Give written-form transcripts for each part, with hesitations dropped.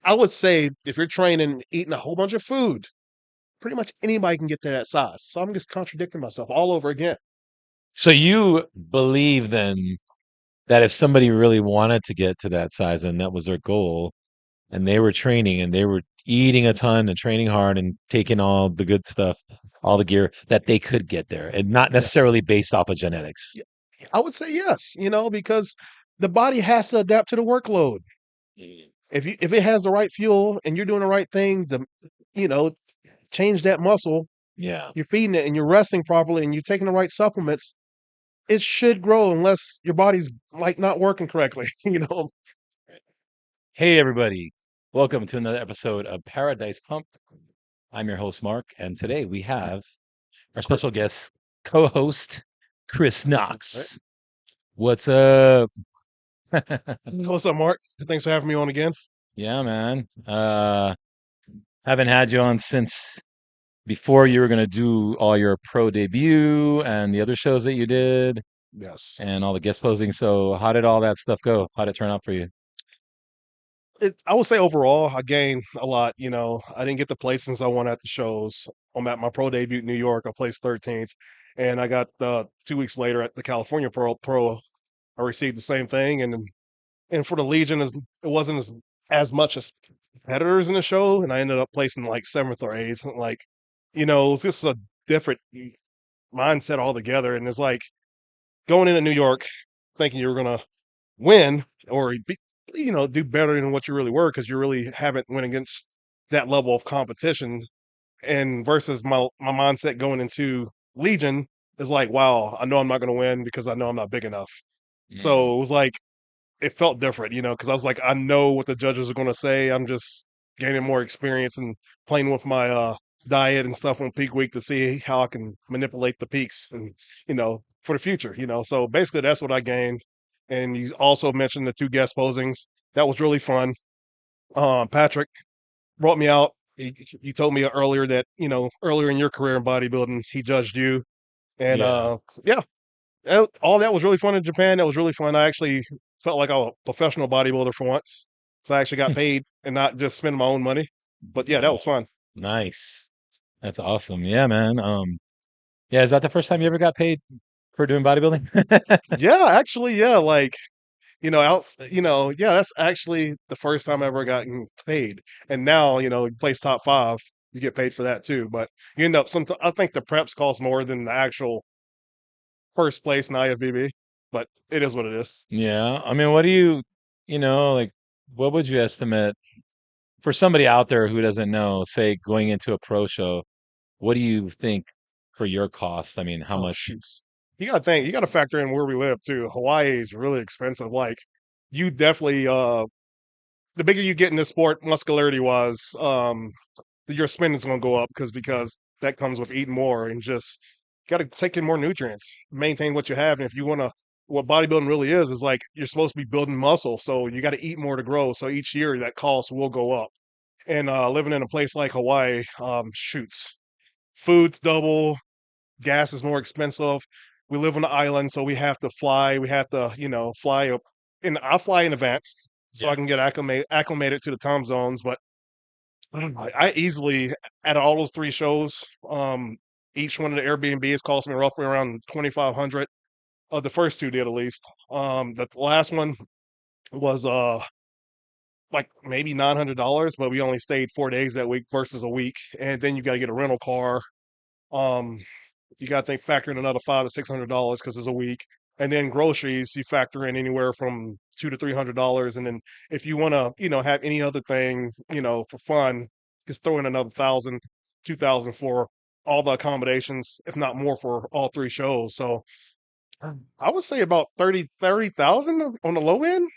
I would say if you're training, eating a whole bunch of food, pretty much anybody can get to that size. So I'm just contradicting myself all over again. So you believe then that if somebody really wanted to get to that size and that was their goal, and they were training and they were eating a ton and training hard and taking all the good stuff, all the gear, that they could get there and not Yeah. necessarily based off of genetics. Yeah, I would say yes, because the body has to adapt to the workload. Mm. If it has the right fuel and you're doing the right thing to, you know, change that muscle, Yeah. you're feeding it and you're resting properly and you're taking the right supplements, it should grow unless your body's like not working correctly, Hey, everybody. Welcome to another episode of Paradise Pump. I'm your host, Mark, and today we have our Cor- special guest, co host, Chris right? Knox. What's up? What's up, Mark? Thanks for having me on again. Yeah, man. Haven't had you on since before you were going to do all your pro debut and the other shows that you did Yes. and all the guest posing. So, how did all that stuff go? How did it turn out for you? I would say overall, I gained a lot. I didn't get the placings I wanted at the shows. I'm at my pro debut in New York. I placed 13th, and I got 2 weeks later at the California Pro. I received the same thing, and for the Legion, it wasn't as much as competitors in the show, and I ended up placing like seventh or eighth. Like, it's just a different mindset altogether. And it's like going into New York thinking you were gonna win or do better than what you really were because you really haven't went against that level of competition. And versus my mindset going into Legion is like, wow, I know I'm not going to win because I know I'm not big enough. So it Mm. was like it felt different, because I was like, I know what the judges are going to say. I'm just gaining more experience and playing with my diet and stuff on peak week to see how I can manipulate the peaks and for the future. So basically, that's what I gained. And you also mentioned the two guest posings. That was really fun. Patrick brought me out. You told me earlier that earlier in your career in bodybuilding, he judged you, and Yeah. yeah, all that was really fun in Japan. That was really fun. I actually felt like I was a professional bodybuilder for once. So I actually got paid and not just spending my own money. But yeah, that was Oh, fun. nice. That's awesome. Yeah, man. Yeah, is that the first time you ever got paid for doing bodybuilding? Yeah, actually, yeah, like, yeah, that's actually the first time I ever gotten paid. And now, you place top five, you get paid for that too. But you end up I think the preps cost more than the actual first place in IFBB, but it is what it is. Yeah. I mean, what do like, what would you estimate for somebody out there who doesn't know, say, going into a pro show, what do you think for your cost? I mean, how Oh, much? shoots. You gotta factor in where we live too. Hawaii is really expensive. Like you definitely the bigger you get in this sport, muscularity wise, your spending's gonna go up because that comes with eating more and just gotta take in more nutrients, maintain what you have. And if you wanna what bodybuilding really is like you're supposed to be building muscle. So you gotta eat more to grow. So each year that cost will go up. And living in a place like Hawaii, shoots. Food's double, gas is more expensive. We live on the island, so we have to fly. We have to, fly up. And I fly in advance so I Yeah. can get acclimated to the time zones. But I easily, at all those three shows, each one of the Airbnbs cost me roughly around 2,500. The first two did at least. The last one was like maybe $900, but we only stayed 4 days that week versus a week. And then you got to get a rental car. Um, you got to think factor in another $500 to $600 because it's a week, and then groceries you factor in anywhere from $200 to $300, and then if you want to, have any other thing, for fun, just throw in another 1,000, 2,000 for all the accommodations, if not more, for all three shows. So I would say about 30,000 on the low end,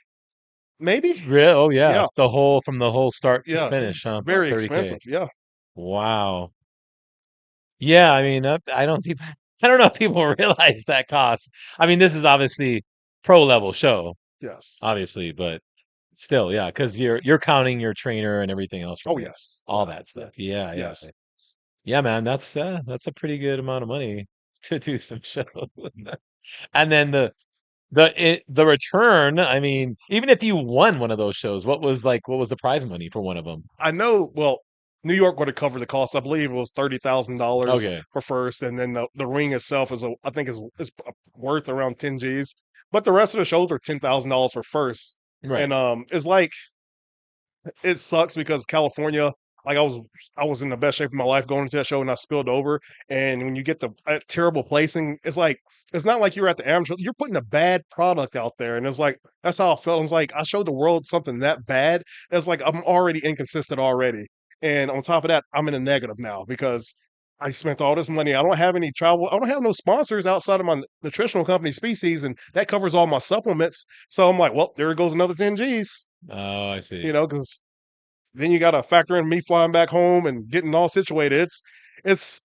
maybe. Real? Oh, yeah. Yeah, From the whole start to yeah, finish, huh? very 30K. expensive. Yeah. Wow. Yeah, I mean, I don't think I don't know if people realize that cost. I mean, this is obviously pro level show, Yes. obviously, but still, yeah, because you're counting your trainer and everything else, Oh right? yes. All Yeah. that Yeah. stuff. Yeah, yeah, Yes. yeah, man. That's a pretty good amount of money to do some show. And then the return, I mean, even if you won one of those shows, what was the prize money for one of them? I know. Well, New York would have covered the cost. I believe it was $30,000 Okay, for first, and then the ring itself I think is worth around 10 G's. But the rest of the shows are $10,000 for first, right. and it's like it sucks because California, like I was in the best shape of my life going into that show and I spilled over. And when you get the terrible placing, it's like it's not like you're at the amateur. You're putting a bad product out there, and it's like that's how I felt. It's like I showed the world something that bad. It's like I'm already inconsistent already, and on top of that, I'm in a negative now because I spent all this money. I don't have any travel. I don't have no sponsors outside of my nutritional company, Species, and that covers all my supplements. So I'm like, well, there goes another 10 G's. Oh, I see. You know, because then you got to factor in me flying back home and getting all situated. It's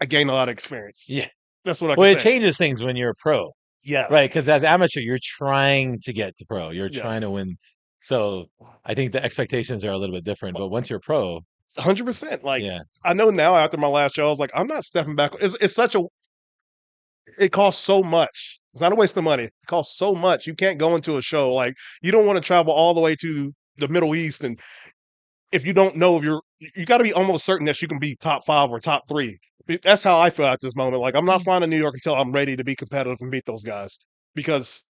I gained a lot of experience. Yeah. That's what I can Well, it say. changes things when you're a pro, right? Yes, Because as amateur, you're trying to get to pro. You're yeah, trying to win. So I think the expectations are a little bit different. But once you're pro, 100%. Like yeah, I know now after my last show, I was like, I'm not stepping back. It's such a it costs so much. It's not a waste of money. It costs so much. You can't go into a show like you don't want to travel all the way to the Middle East, and if you don't know if you got to be almost certain that you can be top 5 or top 3. That's how I feel at this moment. Like I'm not flying to New York until I'm ready to be competitive and beat those guys because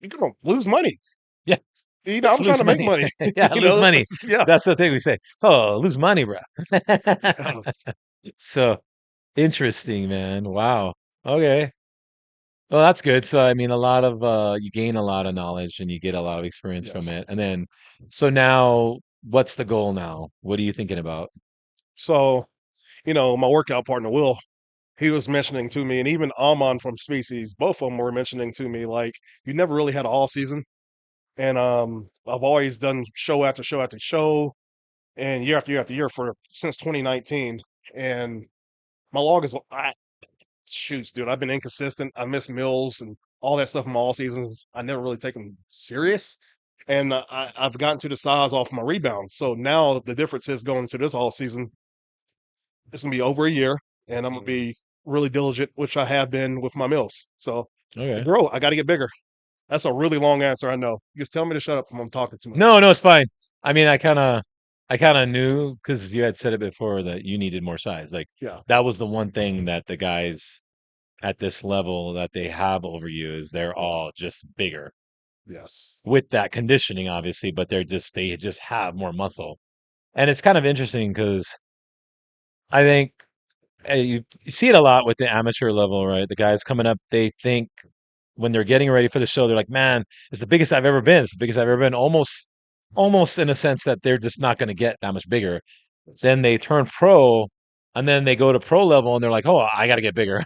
you're gonna lose money. yeah, You know, just I'm trying lose to make money. money. Yeah, You lose know, money. yeah. That's the thing we say. Oh, lose money, bro. Yeah. So interesting, man. Wow. Okay. Well, that's good. So, I mean, a lot of you gain a lot of knowledge and you get a lot of experience from Yes. it. And then, so now, what's the goal now? What are you thinking about? So, my workout partner Will, he was mentioning to me, and even Almon from Species, both of them were mentioning to me, like, you never really had an all season. And I've always done show after show after show and year after year after year for since 2019. And my log is shoots, dude. I've been inconsistent. I miss meals and all that stuff in my all seasons. I never really take them serious. And I've gotten to the size off my rebounds. So now the difference is going into this all season, it's gonna be over a year, and I'm gonna Mm. be really diligent, which I have been with my meals. So to Okay. grow, I got to get bigger. That's a really long answer, I know. You just tell me to shut up if I'm talking too much. No, no, it's fine. I mean, I kind of knew because you had said it before that you needed more size. Like Yeah. that was the one thing that the guys at this level that they have over you is they're Yeah. all just bigger Yes. with that conditioning, obviously, but they just have more muscle. And it's kind of interesting because I think you see it a lot with the amateur level, right? The guys coming up, they think when they're getting ready for the show, they're like, "Man, it's the biggest I've ever been. It's the biggest I've ever been." Almost in a sense that they're just not going to get that much bigger. Yes. Then they turn pro, and then they go to pro level, and they're like, "Oh, I got to get bigger."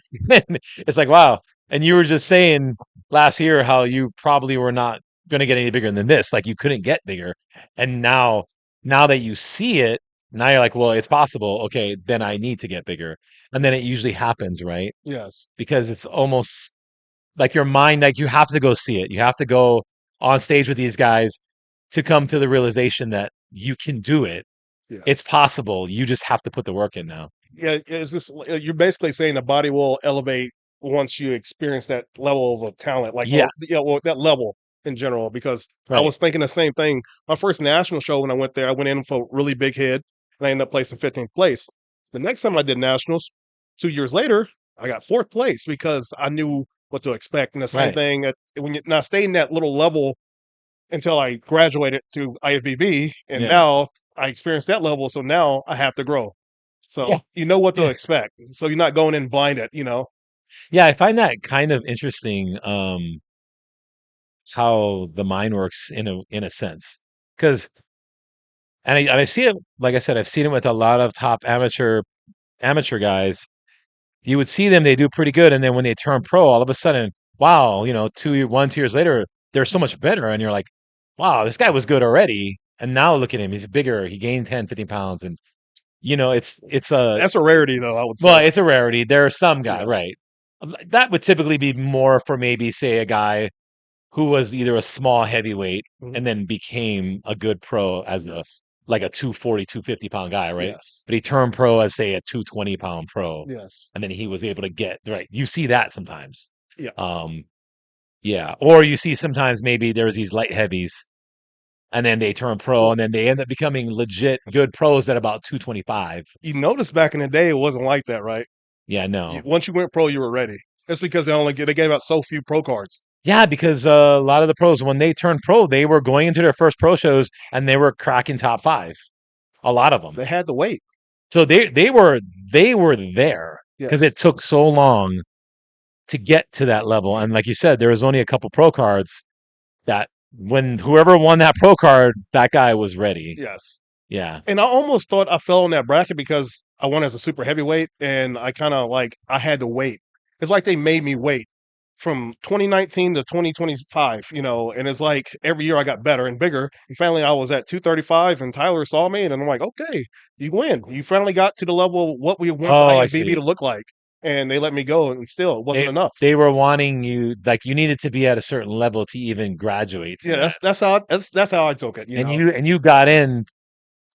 It's like, wow. And you were just saying last year how you probably were not going to get any bigger than this, like you couldn't get bigger, and now that you see it, now you're like, "Well, it's possible. Okay, then I need to get bigger." And then it Yes. usually happens, right? Yes. Because it's almost like your mind, like you have to go see it. You have to go on stage with these guys to come to the realization that you can do it. It's Yes. possible. You just have to put the work in now. Yeah, is this you're basically saying the body will elevate once you experience that level of talent, like, Yeah, or yeah, well, that level in general. Because I right, was thinking the same thing. My first national show when I went there, I went in for a really big head, and I ended up placing 15th place. The next time I did nationals, 2 years later, I got fourth place because I knew what to expect. And the same right. thing when you now stay in that little level until I graduated to IFBB, and Yeah, now I experienced that level, so now I have to grow. yeah, So you know what to yeah, expect. So you're not going in blinded. yeah. I find that kind of interesting. How the mind works in a sense, because and I see it. Like I said, I've seen it with a lot of top amateur guys. You would see them; they do pretty good, and then when they turn pro, all of a sudden, wow, 2 years later, they're so much better, and you're like, wow, this guy was good already, and now look at him, he's bigger, he gained 10, 15 pounds, and it's a That's a rarity, though, I would well, say. it's a rarity. There are some guy, Yeah. right? That would typically be more for maybe say a guy who was either a small heavyweight Mhm. and then became a good pro as a Yes. like a 240, 250 pound guy, right? Yes. But he turned pro as say a 220 pound pro, Yes. and then he was able to get right. You see that sometimes. Yeah. Um, Yeah. Or you see sometimes maybe there's these light heavies and then they turn pro Well, and then they end up becoming legit good pros at about 225. you noticed back in the day it wasn't like that, right? Yeah, no. Once you went pro, you were ready. That's because they gave out so few pro cards. Yeah, because a lot of the pros, when they turned pro, they were going into their first pro shows and they were cracking top five. A lot of them. They had to wait. So they were there because it Yes, took so long to get to that level. And like you said, there was only a couple pro cards that when whoever won that pro card, that guy was ready. yes. Yeah. And I almost thought I fell in that bracket because I won as a super heavyweight, and I kind of like I had to wait. It's like they made me wait from 2019 to 2025, and it's like every year I got better and bigger. And finally, I was at 235, and Tyler saw me, and I'm like, okay, you win. You finally got to the level of what we want the Oh, I IFBB see. to look like, and they let me go, and still it wasn't They enough. they were wanting you like you needed to be at a certain level to even graduate to Yeah, that. that's how I took it. And you got in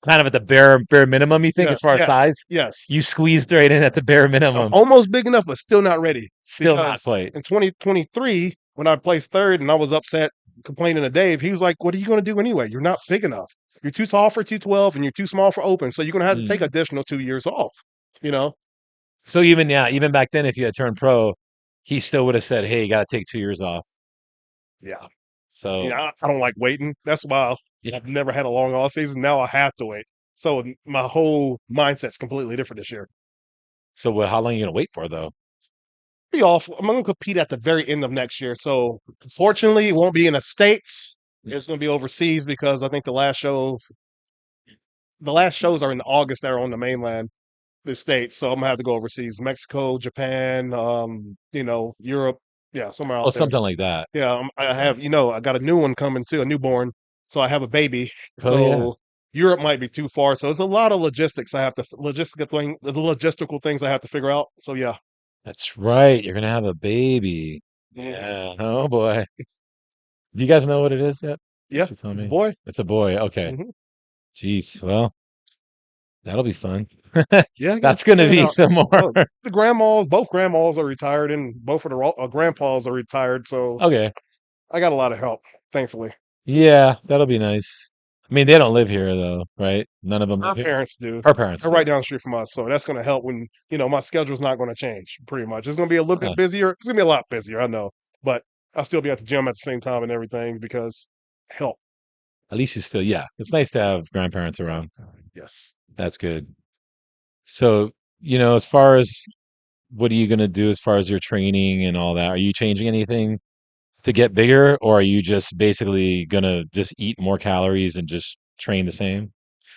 kind of at the bare minimum, you think, as Yes, far as yes, size? yes. You squeezed right in at the bare minimum. Almost big enough, but still not ready. Still not Because quite. in 2023, when I placed third and I was upset complaining to Dave, he was like, "What are you going to do anyway? You're not big enough. You're too tall for 212 and you're too small for open. So you're going to have to take Mm. additional 2 years off." You know? So even yeah, even back then, if you had turned pro, he still would have said, "Hey, you got to take 2 years off." Yeah. So I don't like waiting. That's why yeah. I've never had a long off season. Now I have to wait. So my whole mindset's completely different this year. So how long are you gonna wait for though? Be off. I'm going to compete at the very end of next year. So fortunately, it won't be in the States. It's going to be overseas because I think the last shows are in August that are on the mainland, the States. So I'm gonna have to go overseas. Mexico, Japan, Europe. Yeah, somewhere Oh, out there. something like that. Yeah, I have, I got a new one coming too, a newborn. So I have a baby. Oh yeah, So Europe might be too far. So it's a lot of logistical things I have to figure out. So yeah. that's right. You're gonna have a baby. Mhm. Yeah. Oh boy. Do you guys know what it is yet? Yeah, You tell it's a me. boy. It's a boy. Okay. Hmm. Jeez. Well, that'll be fun. Yeah, I got to That's gonna plan be out. some more. The grandmas, both grandmas are retired, and both of the grandpas are retired. So Okay. I got a lot of help, thankfully. Yeah, that'll be nice. I mean, they don't live here though, right? None of them live Our here. parents do. Her parents They're do. right down the street from us, so that's going to help when my schedule's not going to change. Pretty much, it's going to be a little Huh. bit busier. It's going to be a lot busier, I know, but I'll still be at the gym at the same time and everything because help. At least you still, yeah. It's nice to have grandparents Yeah. around. Yes. That's good. So, as far as what are you gonna do as far as your training and all that? Are you changing anything to get bigger, or are you just basically gonna just eat more calories and just train the same?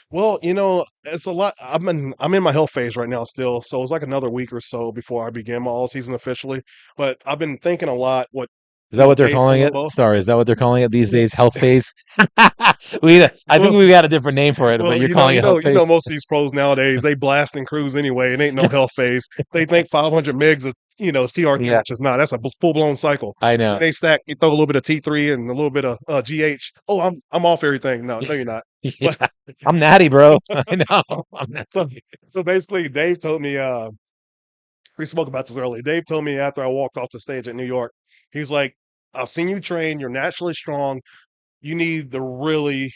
Well, it's a lot. I'm in my health phase right now still, so it's like another week or so before I begin my all season officially. But I've been thinking a lot. What Is that what they're Dave calling told me it? about. Sorry, is that what they're calling it these Yeah. days? Health phase? I think Well, we got a different name for it, but Well, you're calling it health phase. most of these pros nowadays, they blast and cruise anyway. It ain't no health phase. They think 500 megs of, is TRT, Yeah, which is not. That's a full blown cycle. I And know. they stack, you throw a little bit of T3 and a little bit of GH. Oh, I'm off everything. No, no, you're not. Yeah, But I'm natty, bro. I know. I'm so, natty. so basically, Dave told me, we spoke about this earlier. Dave told me after I walked off the stage at New York, he's like, I've seen you train. You're naturally strong. You need to really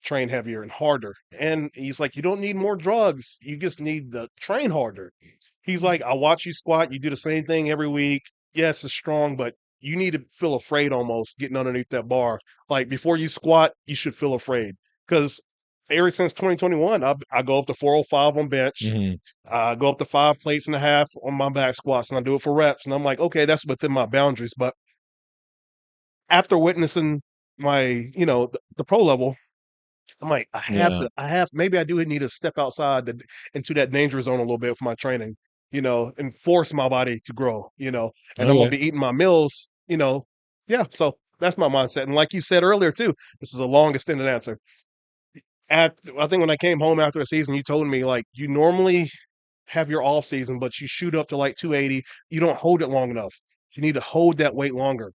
train heavier and harder. And he's like, you don't need more drugs. You just need to train harder. He's like, I watch you squat. You do the same thing every week. Yes, it's strong, but you need to feel afraid almost getting underneath that bar. Like before you squat, you should feel afraid because ever since 2021, I go up to 405 on bench. Mhm. I go up to 5 plates and a half on my back squats, and I do it for reps. And I'm like, okay, that's within my boundaries. But after witnessing the pro level, I'm like, Yeah. maybe I do need to step outside into that danger zone a little bit for my training, and force my body to grow, and I'm gonna Okay. be eating my meals, yeah. So that's my mindset. And like you said earlier too, this is a long extended answer. I think when I came home after a season, you told me like you normally have your off season, but you shoot up to like 280. You don't hold it long enough. You need to hold that weight longer.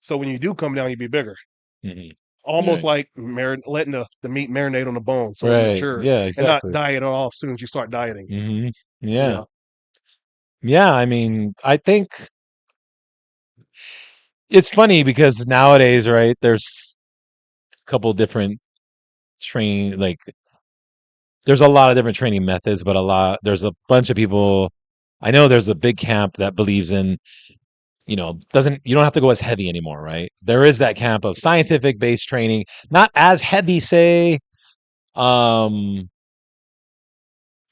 So when you do come down, you be bigger. Mhm. Almost Right. like letting the meat marinate on the bone so it Right. matures Yeah, and not exactly. die it off as soon as you start dieting. So Yeah. yeah. Yeah, I mean, I think it's funny because nowadays, right, there's a couple different training, like there's a lot of different training methods, but there's a bunch of people. I know there's a big camp that believes in, doesn't, you don't have to go as heavy anymore, right? There is that camp of scientific based training, not as heavy, say, um,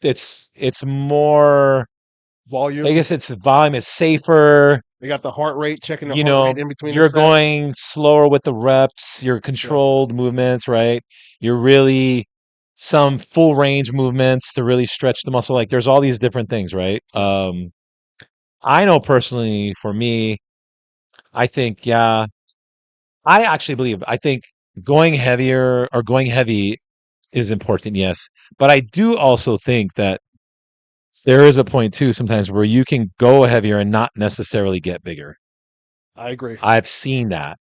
it's more, I Volume. guess it's volume, it's safer. They got the heart rate, checking the heart rate in between the You're sets. going slower with the reps, your Yeah. controlled movements, right? You're really some full range movements to really stretch the muscle. Like there's all these different things, right? Yes. I know personally for me, I think, yeah, I think going heavier or going heavy is important, yes. But I do also think that there is a point too sometimes where you can go heavier and not necessarily get bigger. I agree. I've seen that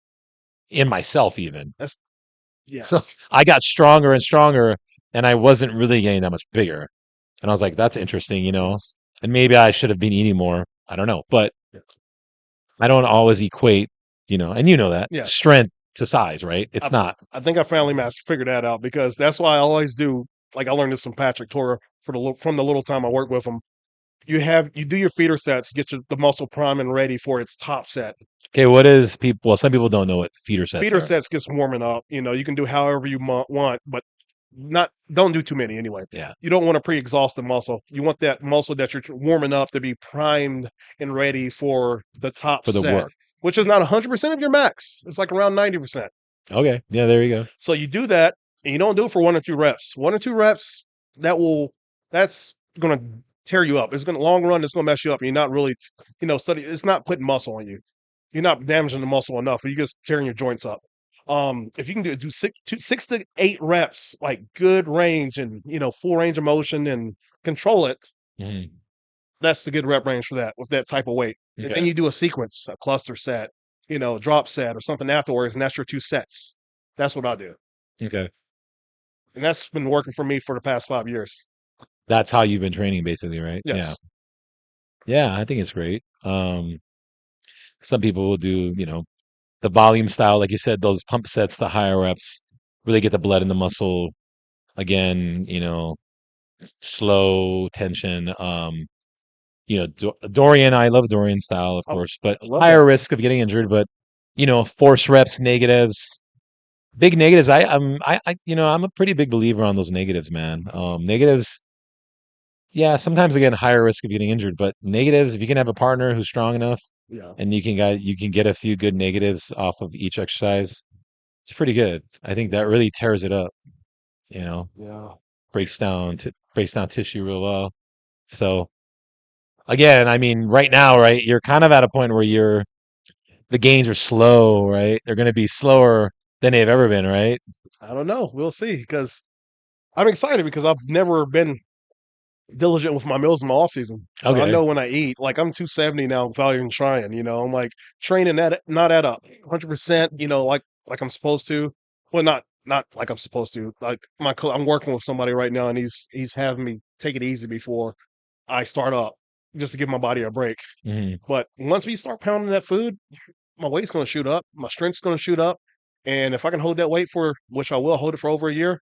in myself even. That's So yes. I got stronger and stronger and I wasn't really getting that much bigger. And I was like, that's interesting, Yes. And maybe I should have been eating more. I don't know. But Yeah. I don't always equate, and you know that Yes. strength to size, right? It's I, not. I think I finally figured that out because that's why I always do. Like I learned this from Patrick Tora from the little time I worked with him. You do your feeder sets, get the muscle prime and ready for its top set. Okay, what is people? Well, some people don't know what feeder sets Feeder are. sets gets warming up. You can do however you want, but not don't do too many anyway. Yeah, You don't want to pre-exhaust the muscle. You want that muscle that you're warming up to be primed and ready for the top for the set, work. which is not 100% of your max. It's like around 90%. Okay, yeah, there you go. So you do that, and you don't do it for 1 or 2 reps. 1 or 2 reps that's gonna tear you up. It's gonna long run. It's gonna mess you up. And you're not really, study. It's not putting muscle on you. You're not damaging the muscle enough. You're just tearing your joints up. If you can do 6 to 8 reps, like good range and full range of motion and control it, Mhm. that's the good rep range for that with that type of weight. And then Okay, you do a sequence, a cluster set, drop set or something afterwards, and that's your 2 sets. That's what I do. okay. And that's been working for me for the past 5 years. That's how you've been training, basically, right? Yeah, Yes. yeah. I think it's great. Some people will do, the volume style, like you said, those pump sets, the higher reps, really get the blood in the muscle again. Slow tension. Dorian, I love Dorian style, of I, course, but I love higher that. risk of getting injured. But force reps, negatives, big negatives. I'm a pretty big believer on those negatives, man. Negatives, yeah, sometimes again higher risk of getting injured, but negatives, if you can have a partner who's strong enough Yeah. and you can get a few good negatives off of each exercise, it's pretty good. I think that really tears it up. You know, Yeah. breaks down tissue real well. So again, I mean, right now, right, you're kind of at a point where the gains are slow, right? They're going to be slower than they've ever been, right? I don't know. We'll see. Because I'm excited because I've never been diligent with my meals in my off season. So I Okay. know when I eat, like I'm 270 now without even trying, I'm like training at not at a 100%, like I'm supposed to. Well, not like I'm supposed to. Like I'm working with somebody right now and he's having me take it easy before I start up just to give my body a break. Mhm. But once we start pounding that food, my weight's going to shoot up, my strength's going to shoot up, and if I can hold that weight for which I will hold it for over a year,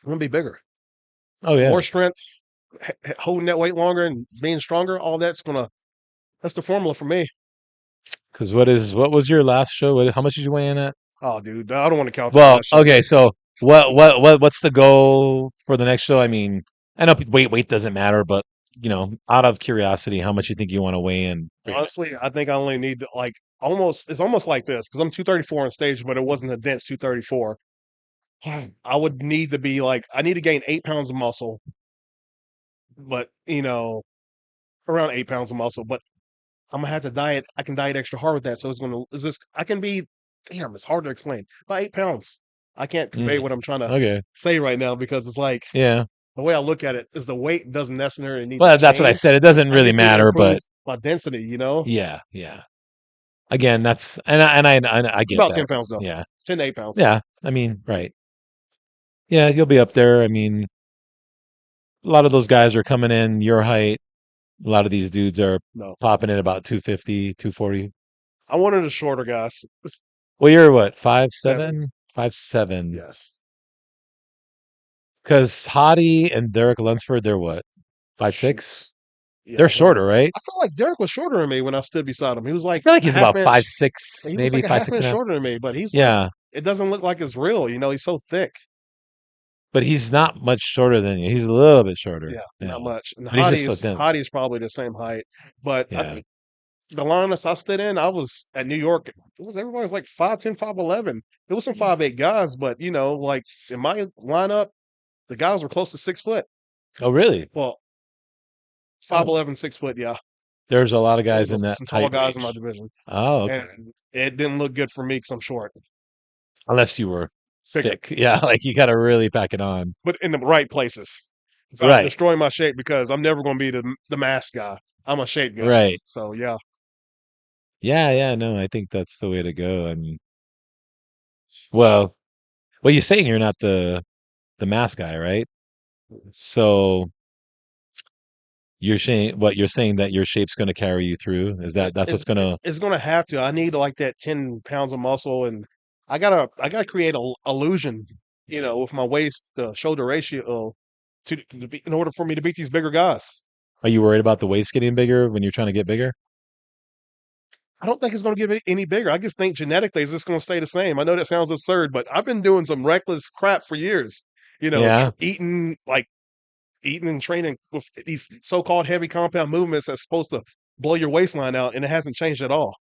I'm going to be bigger. Oh yeah. More strength, holding that weight longer and being stronger, all that's the formula for me. Because what was your last show? How much did you weigh in at? Oh, dude, I don't want to count that Well, last show. okay, so what's the goal for the next show? I mean, I know weight doesn't matter, but out of curiosity, how much you think you want to weigh in? Honestly, I think I only need like it's almost like this because I'm 234 on stage, but it wasn't a dense 234. I would need to be like, I need to gain 8 pounds of muscle, but around 8 pounds of muscle. But I'm gonna have to diet. I can diet extra hard with that. So is this, I can be, damn, it's hard to explain. About 8 pounds. I can't convey Mm, what I'm trying to okay. say right now because it's like, Yeah. the way I look at it is the weight doesn't necessarily need to Well, that's what I change. said. It doesn't I really just need to matter, improve but my density. yeah, yeah. Again, that's and I get About that. 10 pounds though. Yeah. 10 to 8 pounds. Yeah. I mean, right. Yeah, you'll be up there. I mean, a lot of those guys are coming in your height. A lot of these dudes are No. popping in about 250, 240. I wanted the shorter guys. Well, you're what, five 7. seven, 5'7"? Yes. Because Hottie and Derek Lunsford, they're what, five Shoot. six? They're Yeah, shorter, right? I felt like Derek was shorter than me when I stood beside him. He was I like feel like a he's half about five inch. six, He was maybe like a five half six inch and a half. shorter than me, but he's like, Yeah, it doesn't look like it's real. He's so thick. but he's not much shorter than you. He's a little bit shorter. Yeah, Yeah, not much. And but he's just so Hottie's dense. Hottie's probably the same height, but I Yeah. think the lineups I stood in, I was at New York. It was everybody was like 5'10", 5'11". There was some 5'8" guys, but like in my lineup, the guys were close to 6 foot. Oh, really? Well, Oh, 5'11", 6 foot. Yeah, there's a lot of there guys was in that some tall height guys in my range. division, Oh, okay. and it didn't look good for me because I'm short. Unless you were Figured, thick. Yeah, like you got to really pack it on. but in the right places. If I Right, destroy my shape, because I'm never going to be the mass guy. I'm a shape guy. right. So yeah, Yeah, yeah, no, I think that's the way to go. I mean, well, you're saying you're not the mass guy, right? So you're saying that your shape's going to carry you through? Is that's what's going to it's going to have to. I need like that 10 pounds of muscle, and I gotta create a illusion, with my waist to shoulder ratio to be, in order for me to beat these bigger guys. Are you worried about the waist getting bigger when you're trying to get bigger? I don't think it's going to get any bigger. I just think genetically it's just going to stay the same. I know that sounds absurd, but I've been doing some reckless crap for years. Yeah. Eating and training with these so-called heavy compound movements that's supposed to blow your waistline out, and it hasn't changed at all.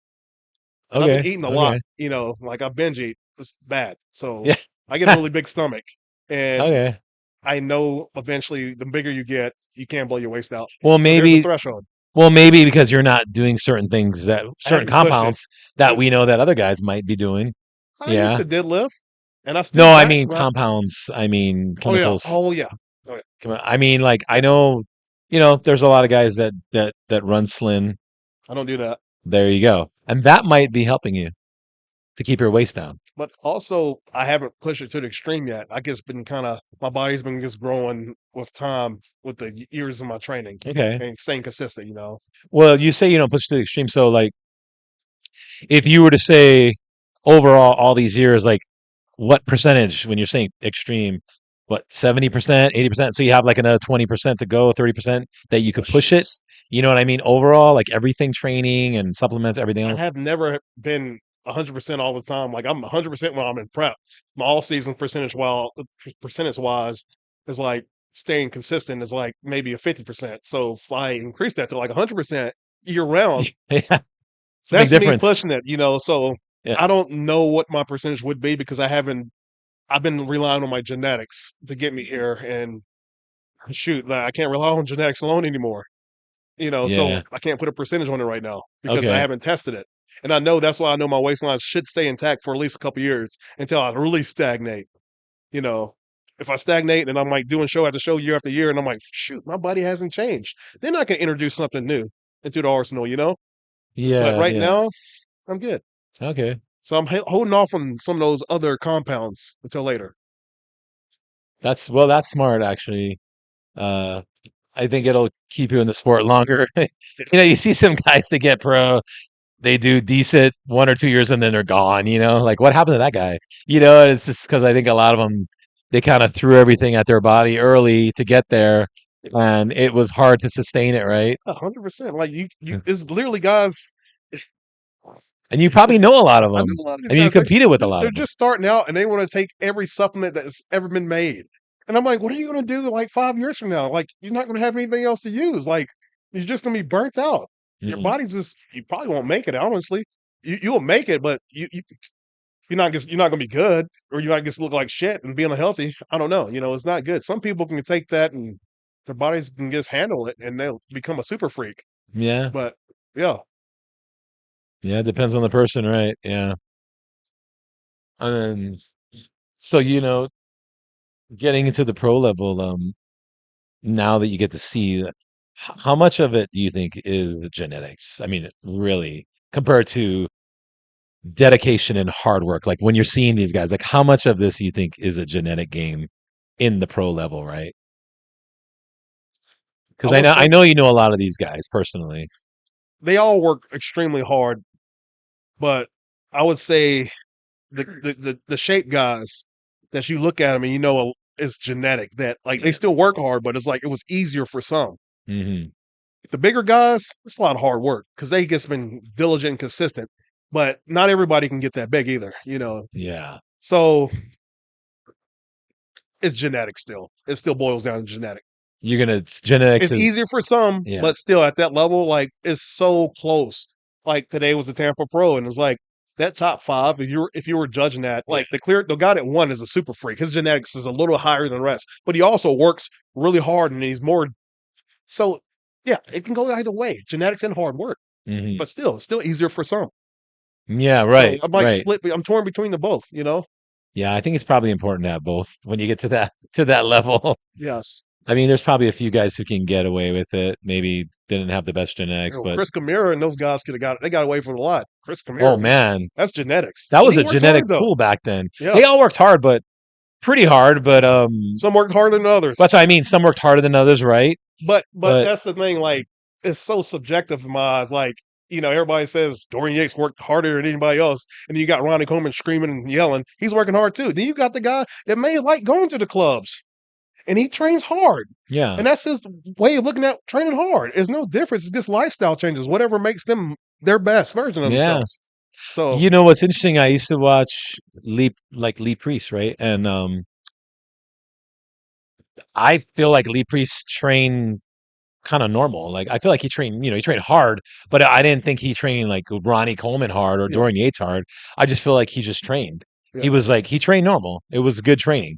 And I've been Okay. eating a lot, Okay. like I binge eat. It's bad. So Yeah. I get a really big stomach. And Okay. I know eventually the bigger you get, you can blow your waist out. Well, So there's a maybe threshold. because you're not doing certain things that I certain haven't pushed it. compounds that But we know that other guys might be doing. I used Yeah. to deadlift and I still No, I back mean squat. compounds. I mean Oh yeah. chemicals. Oh yeah. Oh, yeah. I mean, like I know, there's a lot of guys that run slim. I don't do that. There you go, and that might be helping you to keep your waist down. But also I haven't pushed it to the extreme yet. I guess been my body's been just growing with time with the years of my training Okay. and staying consistent. Well, you say you don't push to the extreme, so like if you were to say overall all these years, like what percentage when you're saying extreme? What 70%, 80%? So you have like another 20% to go, 30% that you Oh, could push it. jeez. You know what I mean? Overall, like everything, training and supplements, everything I else. have never been 100% all the time. Like I'm 100% when I'm in prep. My all season percentage wise is like staying consistent is like maybe a 50%. So if I increase that to like 100% year round, Yeah, it's a big that's me difference. pushing it. So Yeah. I don't know what my percentage would be because I've been relying on my genetics to get me here. And shoot, like, I can't rely on genetics alone anymore. So Yeah. I can't put a percentage on it right now because I Okay. haven't tested it. And I know that's why I know my waistline should stay intact for at least a couple years until I really stagnate. You know, if I stagnate and I'm like doing show after show, year after year, and I'm like, shoot, my body hasn't changed, then I can introduce something new into the arsenal. But Yeah. right Yeah. now, I'm good. Okay. So I'm holding off on some of those other compounds until later. That's smart actually. Uh, I think it'll keep you in the sport longer. You see some guys that get pro, they do decent 1 or 2 years and then they're gone, like what happened to that guy? And it's just because I think a lot of them, they kind of threw everything at their body early to get there and it was hard to sustain it, right? 100%. Like it's literally guys. And you probably know a lot of I know them. a lot of these I mean, you guys. competed with a lot They're of them. just starting out and they want to take every supplement that's ever been made. And I'm like, what are you going to do like 5 years from now? Like, you're not going to have anything else to use. Like, you're just going to be burnt out. Your Mm-mm. body's you probably won't make it. Honestly, you'll make it, but you're not going to be good, or you might just look like shit and be unhealthy. I don't know. It's not good. Some people can take that and their bodies can just handle it and they'll become a super freak. Yeah. But yeah, Yeah. It depends on the person, right? Yeah. And then, so, getting into the pro level, now that you get to see that, how much of it do you think is genetics? I mean, really, compared to dedication and hard work, like when you're seeing these guys, like how much of this you think is a genetic game in the pro level, right? I Because I would know say you know a lot of these guys personally. they all work extremely hard, but I would say the shape guys that you look at them and you know it's genetic. That like they Yeah. still work hard, but it's like it was easier for some. Hmm. The bigger guys, it's a lot of hard work because they just been diligent and consistent. But not everybody can get that big either, you know. Yeah. So it's genetic still. It still boils down to genetic. Genetics It's easier is, for some, yeah, but still at that level, like it's so close. Like today was the Tampa Pro, and it's like that top five. If you were judging that, yeah, like the guy that won is a super freak. His genetics is a little higher than the rest, but he also works really hard and he's more. So yeah, it can go either way, genetics and hard work. hmm, But still, it's still easier for some. yeah, So right, I might right. split. I'm torn between the both. You know. Yeah, I think it's probably important to have both when you get to that level. Yes. I mean, there's probably a few guys who can get away with it. Maybe didn't have the best genetics, but Chris Kamara and those guys could have got. They got away from a lot. Chris oh Kamara, man, man, that's genetics, that and was he a worked genetic hard though. pool back then. Yeah, They all worked hard, but pretty hard. some worked harder than others. That's what I mean. Some worked harder than others, right? But But that's the thing. Like it's so subjective in my eyes. Like everybody says Dorian Yates worked harder than anybody else, and you got Ronnie Coleman screaming and yelling. He's working hard too. Then you got the guy that may like going to the clubs, and he trains hard. yeah, And that's his way of looking at training hard. It's no difference. It's just lifestyle changes, whatever makes them their best version of yeah. themselves. So You know what's interesting? I used to watch Lee Priest, right? And I feel like Lee Priest trained kind of normal. Like I feel like he trained, he trained hard, but I didn't think he trained like Ronnie Coleman hard or yeah, Dorian Yates hard. I just feel like he just trained. yeah, He was like he trained normal. It was good training.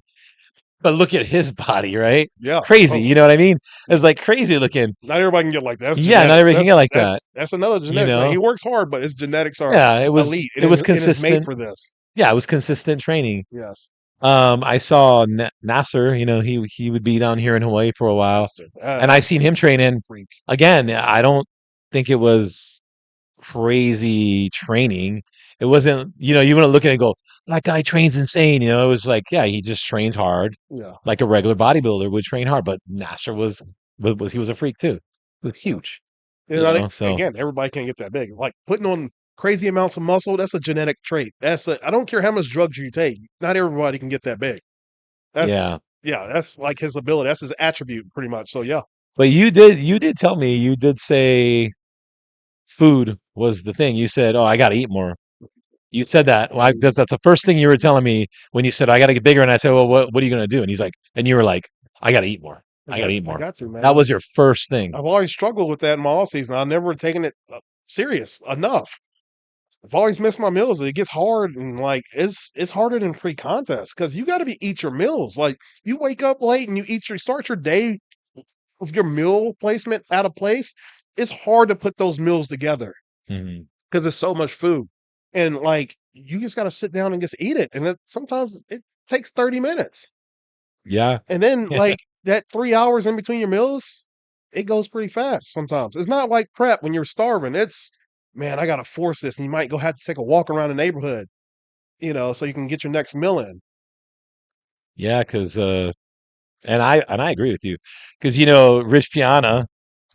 But look at his body, right? yeah. Crazy, Oh, you know what I mean? It's like crazy looking. not everybody can get like that. That's Yeah, not genetics. everything That's like that, that's another you genetic thing. know? He works hard, but his genetics are Yeah, elite, it was and is made consistent. for this. Yeah, it was consistent training. Yes, I saw Nasser, he would be down here in Hawaii for a while, Master. and I seen That's him training. freak. Again, I don't think it was crazy training. It wasn't, you wouldn't look at it and go, that guy trains insane. It was like, yeah, he just trains hard, Yeah. like a regular bodybuilder would train hard. But Nasser he was a freak too. He was huge, And so again, everybody can't get that big. Like putting on crazy amounts of muscle, that's a genetic trait. I don't care how much drugs you take. Not everybody can get that big. yeah. That's like his ability. That's his attribute pretty much. So yeah. But you did tell me, you did say food was the thing. You said, "Oh, I got to eat more." You said that. Well, that's the first thing you were telling me when you said, "I got to get bigger." And I said, "Well, what are you going to do?" And he's like, and you were like, "I got to eat more. I got to eat I more." got to, man. That was your first thing. I've always struggled with that in my off season. I've never taken it serious enough. I've always missed my meals. It gets hard and like it's harder than pre-contest because you got to be eat your meals. Like you wake up late and you start your day with your meal placement out of place. It's hard to put those meals together Mhm. because there's so much food, and like you just got to sit down and just eat it. And sometimes it takes 30 minutes, Yeah. and then like that 3 hours in between your meals, it goes pretty fast. Sometimes it's not like prep when you're starving. It's man, I got to force this, and you might go have to take a walk around the neighborhood so you can get your next meal in. Yeah, because and I agree with you because Rich Piana,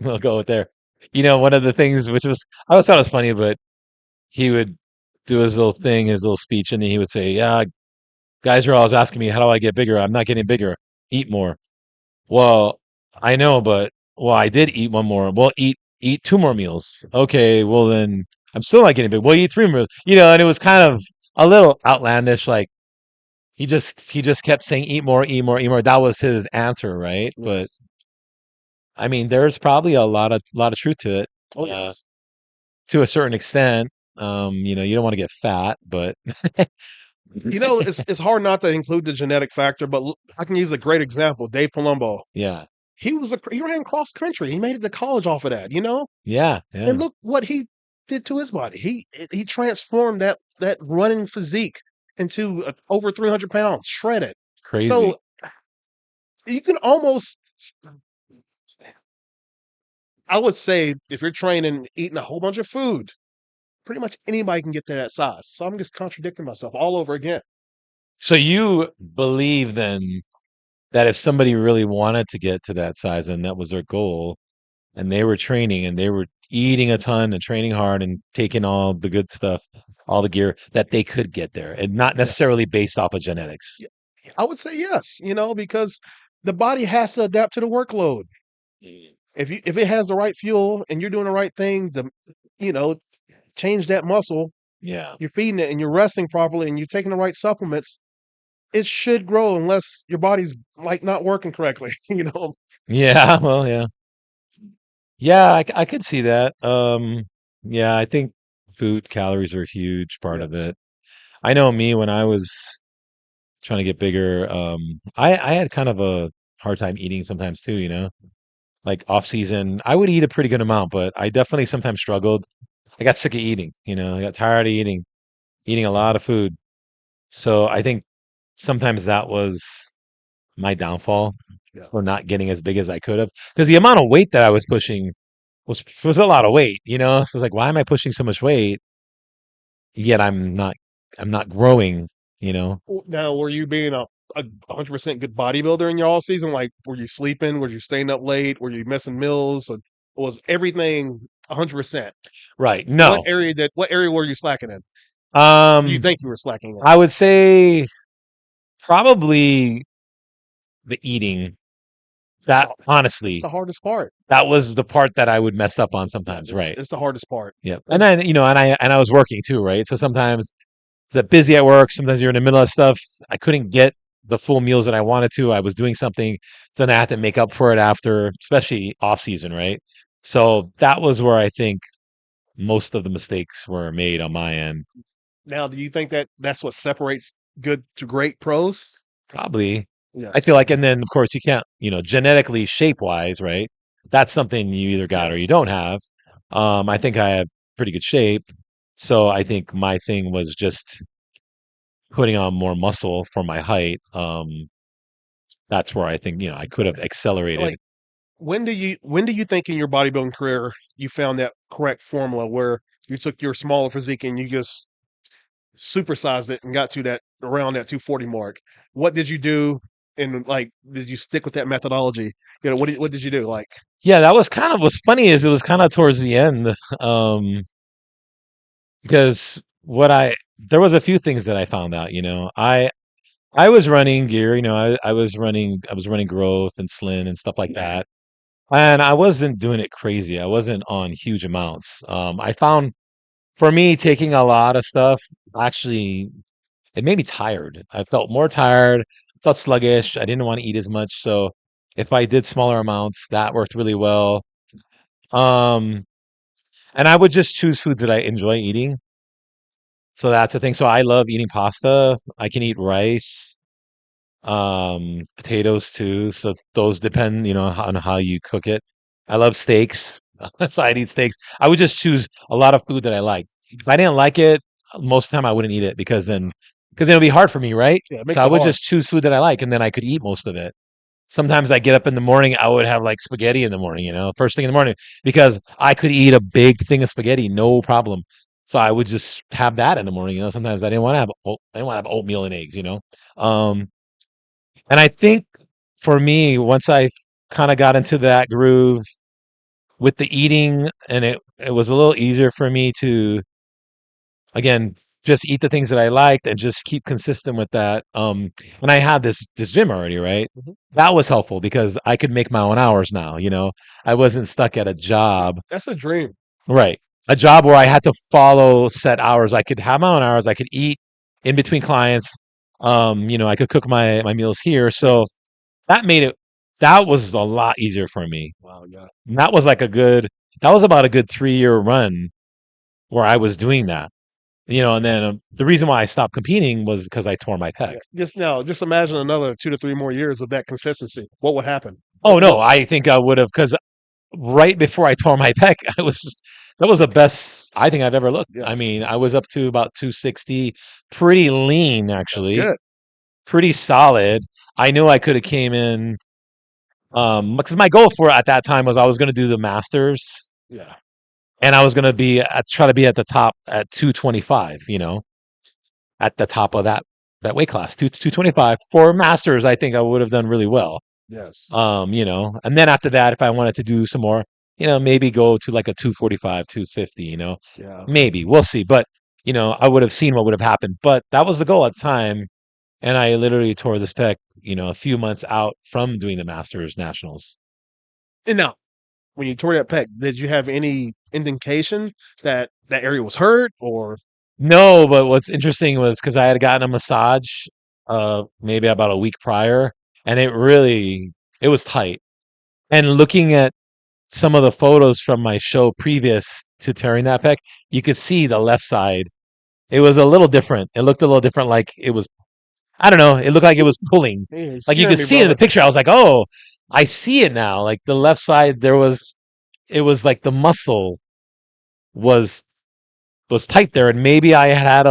we'll go with there. One of the things which was I always thought it was funny, but he would do his little thing, his little speech, and then he would say, "Yeah, guys are always asking me how do I get bigger? I'm not getting bigger. Eat more." Well, I know, but well, I did eat one more. Well, eat two more meals. Okay, well then I'm still not getting big. Well, eat three meals. And it was kind of a little outlandish. Like he just kept saying, "Eat more, eat more, eat more." That was his answer, right? But Yes. I mean, there's probably a lot of truth to it, Oh uh, yes. to a certain extent. You don't want to get fat, but It's hard not to include the genetic factor, but I can use a great example. Dave Palumbo. yeah, He ran cross country. He made it to college off of that. yeah, And yeah, look what he did to his body. He transformed that running physique into over 300 pounds, shredded. crazy. So you can almost, I would say, if you're training, eating a whole bunch of food, pretty much anybody can get to that size. So I'm just contradicting myself all over again. So you believe then that if somebody really wanted to get to that size and that was their goal, and they were training and they were eating a ton and training hard and taking all the good stuff, all the gear that they could get there, and not Yeah. necessarily based off of genetics. Yeah. I would say yes, because the body has to adapt to the workload. Mm. If it has the right fuel and you're doing the right things to, you know, change that muscle, Yeah. you're feeding it and you're resting properly and you're taking the right supplements, it should grow unless your body's like not working correctly, Yeah. Well, yeah. Yeah, I could see that. Yeah, I think food calories are a huge part of Yes. it. I know me when I was trying to get bigger, I had kind of a hard time eating sometimes too, like off season. I would eat a pretty good amount, but I definitely sometimes struggled. I got sick of eating, I got tired of eating a lot of food. So I think sometimes that was my downfall Yeah. for not getting as big as I could have. Because the amount of weight that I was pushing was a lot of weight. So it's like, why am I pushing so much weight? Yet I'm not growing, you know. Now, were you being a 100% good bodybuilder in your all season? Like, were you sleeping? Were you staying up late? Were you missing meals? Or was everything 100%? Right. What No. area what area were you slacking in? Do you Um, think you were slacking in? I would say probably the eating. That's That the that's honestly, the hardest part. that was the part that I would mess up on Yeah, sometimes, it's right? it's the hardest part. Yep. And 'Cause then, and I was working too, right? So sometimes it's busy at work, sometimes you're in the middle of stuff. I couldn't get the full meals that I wanted to. I was doing something, so then I had to make up for it after, especially off season, right? So that was where I think most of the mistakes were made on my end. now, do you think that that's what separates good to great pros? Probably. I Yes. feel like, and then of course you can't, genetically shape wise, right? That's something you either got or you Yes. don't have. I think I have pretty good shape. So I think my thing was just putting on more muscle for my height. That's where I think, I could have accelerated. Like, when do you think in your bodybuilding career you found that correct formula where you took your smaller physique and you just supersized it and got to that around that 240 mark? What did you do? And like, did you stick with that methodology? What did you do? Like, Yeah, that was kind of what's funny is it was kind of towards the end. Because there was a few things that I found out, I was running gear, I was running growth and Slim and stuff like that. And I wasn't doing it crazy. I wasn't on huge amounts. I found for me taking a lot of stuff actually it made me tired. I felt more tired, felt sluggish. I didn't want to eat as much. So if I did smaller amounts, that worked really well. Um, and I would just choose foods that I enjoy eating. So that's the thing. So I love eating pasta. I can eat rice, potatoes too. So those depend, on how you cook it. I love steaks. So I'd eat steaks. I would just choose a lot of food that I like. If I didn't like it, most of the time I wouldn't eat it because it'll be hard for me, right? yeah, it So makes I it would hard. just choose food that I like and then I could eat most of it. Sometimes I get up in the morning, I would have like spaghetti in the morning, first thing in the morning, because I could eat a big thing of spaghetti, no problem. So I would just have that in the morning, Sometimes I didn't want to have oatmeal and eggs. Um, and I think for me, once I kind of got into that groove with the eating, and it was a little easier for me to again just eat the things that I liked and just keep consistent with that. And I had this gym already, right? Mhm. That was helpful because I could make my own hours now. I wasn't stuck at a job, That's a dream. right? A job where I had to follow set hours. I could have my own hours. I could eat in between clients. I could cook my meals here. So Yes. that made it. That was a lot easier for me. Wow. Yeah. And that was that was about a good 3-year run where I was doing that. And then the reason why I stopped competing was because I tore my pec. Yeah. Just imagine another 2 to 3 more years of that consistency. What would happen? Oh What? no, What? I think I would have because right before I tore my pec, that was the best I think I've ever looked. I Yes. mean, I was up to about 260, pretty lean That's actually, good. pretty solid. I knew I could have came in because my goal for at that time was I was going to do the masters Yeah. and I was going to try to be at the top at 225, at the top of that weight class, 225 for masters. I think I would have done really well. Yes. And then after that, if I wanted to do some more, maybe go to like a 245, 250, Yeah. maybe we'll see. But I would have seen what would have happened. But that was the goal at the time. And I literally tore this pec, a few months out from doing the Masters Nationals. And now, when you tore that pec, did you have any indication that that area was hurt or? No, but what's interesting was because I had gotten a massage maybe about a week prior, and it was tight. And looking at some of the photos from my show previous to tearing that pec, you could see the left side. It was a little different. It looked a little different, like it was, I don't know, it looked like it was pulling. Yeah, you're Like you scaring could me, see it in the brother. picture. I was like, oh, I see it now. Like the left side, it was like the muscle was tight there, and maybe I had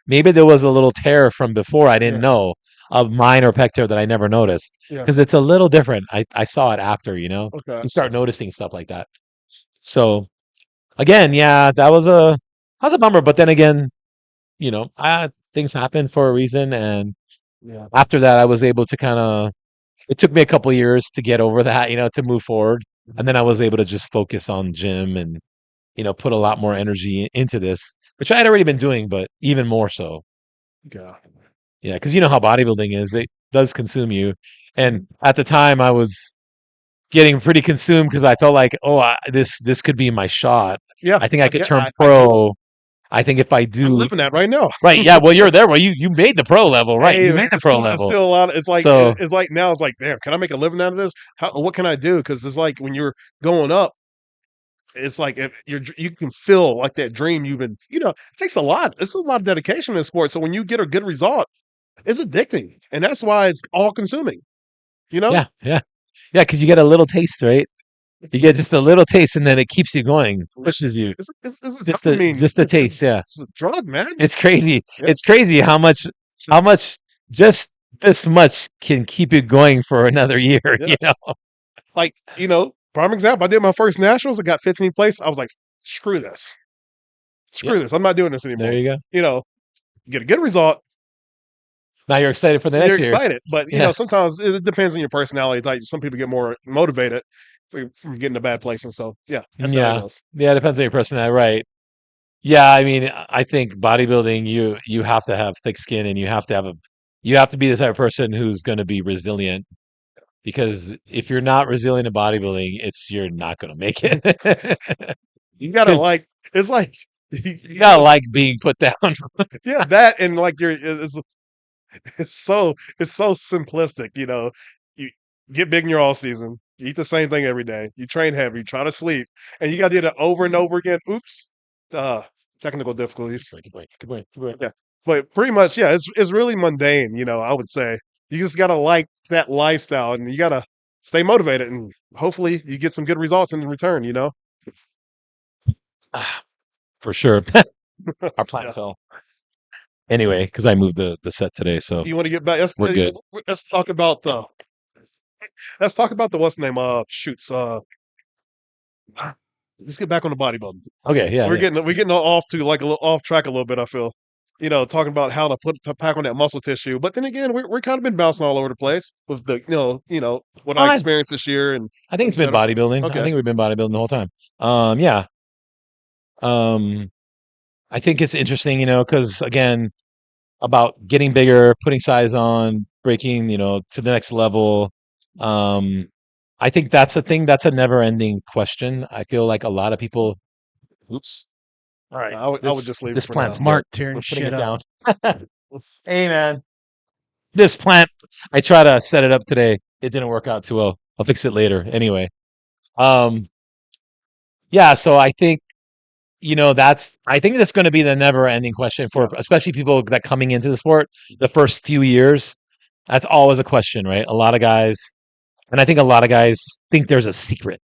maybe there was a little tear from before I didn't Yeah, know, of minor pec tear that I never noticed, yeah. because it's a little different. I saw it after, Okay. you start noticing stuff like that. So again, yeah, that was a bummer. But then again, things happen for a reason, and Yeah. after that, I was able to kind of. It took me a couple years to get over that, to move forward, and then I was able to just focus on gym and put a lot more energy into this, which I had already been doing, but even more so. Yeah. Yeah, because you know how bodybuilding is; it does consume you. And at the time, I was getting pretty consumed because I felt like, oh, this could be my shot. Yeah. I think I I could get turn I get it. pro. I think if I I'm do living that right now. right, yeah. Well, you're there. Well, you made the pro level, right? Hey, You made the pro it's level. still a lot. It's like So it's like now it's like, damn, can I make a living out of this? What can I do? Because it's like when you're going up, it's like if you can feel like that dream you've been. It takes a lot. It's a lot of dedication in sports. So when you get a good result, it's addicting, and that's why it's all consuming. You know, yeah, yeah, yeah. Because you get a little taste, right? You get just a little taste, and then it keeps you going, pushes you. it's a Just I mean, just the taste, yeah. it's a drug, man. It's crazy. Yeah, It's crazy how much just this much can keep you going for another year, you know? yes. Like prime example. I did my first nationals. I got 15th place. I was like, screw this, Yep, screw this. I'm not doing this there anymore. you go. You know, get a good result. Now you're excited for the You're next year. excited, but Yeah. sometimes it depends on your personality type. Some people get more motivated from getting a bad place, and so yeah, that's how it Yeah. goes. Yeah, it depends on your personality, right. Yeah, I mean, I think bodybuilding, you have to have thick skin, and you have to be the type of person who's going to be resilient, because if you're not resilient in bodybuilding, you're not going to make it. You gotta 'Cause like it's like you gotta like being put down. yeah, that and like it's so simplistic. You get big in your all season. You eat the same thing every day. You train heavy. Try to sleep, and you got to do that over and over again. Oops, uh, technical difficulties. Keep going, keep going, keep going. Yeah, but pretty much, yeah, it's really mundane. I would say you just gotta like that lifestyle, and you gotta stay motivated, and hopefully you get some good results in return. Ah, for sure. Our plan Yeah. fell. Anyway, because I moved the set today, so You want to get back? we're good. Let's talk about the what's the name? Shoots. Let's get back on the bodybuilding. Okay, yeah, yeah. We're getting off to like a little off track a little bit. I feel, talking about how to to pack on that muscle tissue. But then again, we're kind of been bouncing all over the place with the what I I, experienced this year and I think et it's been cetera. bodybuilding. I Okay, think we've been bodybuilding the whole time. Yeah. Um, I think it's interesting, because again, about getting bigger, putting size on, breaking, to the next level. Um, I think that's a thing. That's a never-ending question. I feel like a lot of people. Oops. All right. I would just leave it This for now. plant's dead. Mark tearing We're putting shit it up. down. Hey, man. This plant. I try to set it up today. It didn't work out too well. I'll fix it later. Anyway. Um. Yeah. So I think I think that's going to be the never-ending question for Yeah, especially people that coming into the sport the first few years. That's always a question, right? A lot of guys, and I think a lot of guys think there's a secret.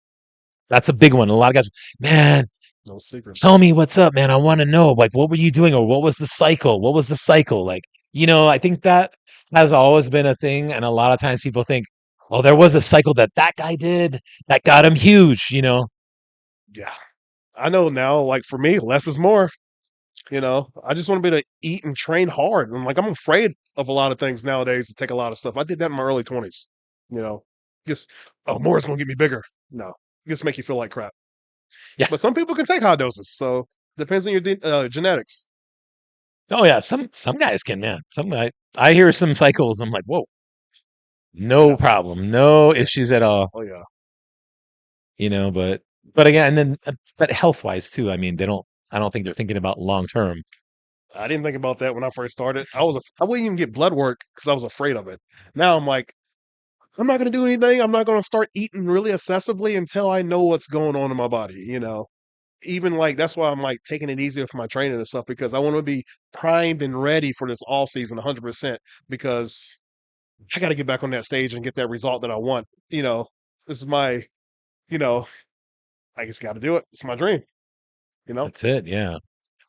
That's a big one. A lot of guys, man, no secret. tell me what's up, man. I want to know, like, what were you doing, or what was the cycle? What was the cycle? Like, I think that has always been a thing, and a lot of times people think, oh, there was a cycle that guy did that got him huge. Yeah, I know now. Like for me, less is more. I just want to be able to eat and train hard. I'm afraid of a lot of things nowadays to take a lot of stuff. I did that in my early 20s. You know, just, oh, more is going to get me bigger. No, just make you feel like crap. Yeah, But some people can take high doses. So depends on your genetics. Oh yeah, some guys can, man. Some guy I hear some cycles. I'm like, whoa, no Yeah. problem, no issues at all. Oh yeah. But again, and then but health wise too. I mean, they don't. I don't think they're thinking about long term. I didn't think about that when I first started. I wouldn't even get blood work because I was afraid of it. Now I'm like, I'm not going to do anything. I'm not going to start eating really excessively until I know what's going on in my body. Even like that's why I'm like taking it easier for my training and stuff because I want to be primed and ready for this all season 100% because I got to get back on that stage and get that result that I want. This is my, you know, I just got to do it. It's my dream. You know, That's it. Yeah.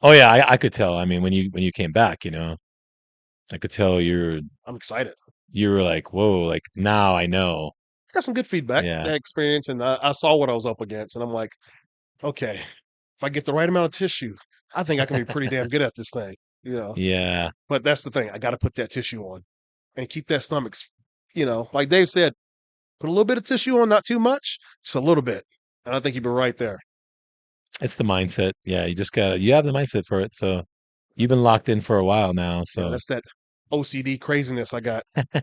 Oh yeah, I could tell. I mean, when you came back, I could tell I'm excited. you were like, whoa, like now I know. I got some good feedback, Yeah. that experience, and I saw what I was up against, and I'm like, okay, if I get the right amount of tissue, I think I can be pretty damn good at this thing. You know, Yeah. but that's the thing. I got to put that tissue on and keep that stomach. Like Dave said, put a little bit of tissue on, not too much, just a little bit, and I think you've been right there. It's the mindset. Yeah, you have the mindset for it. So you've been locked in for a while now. Yeah, So that's that OCD craziness I got.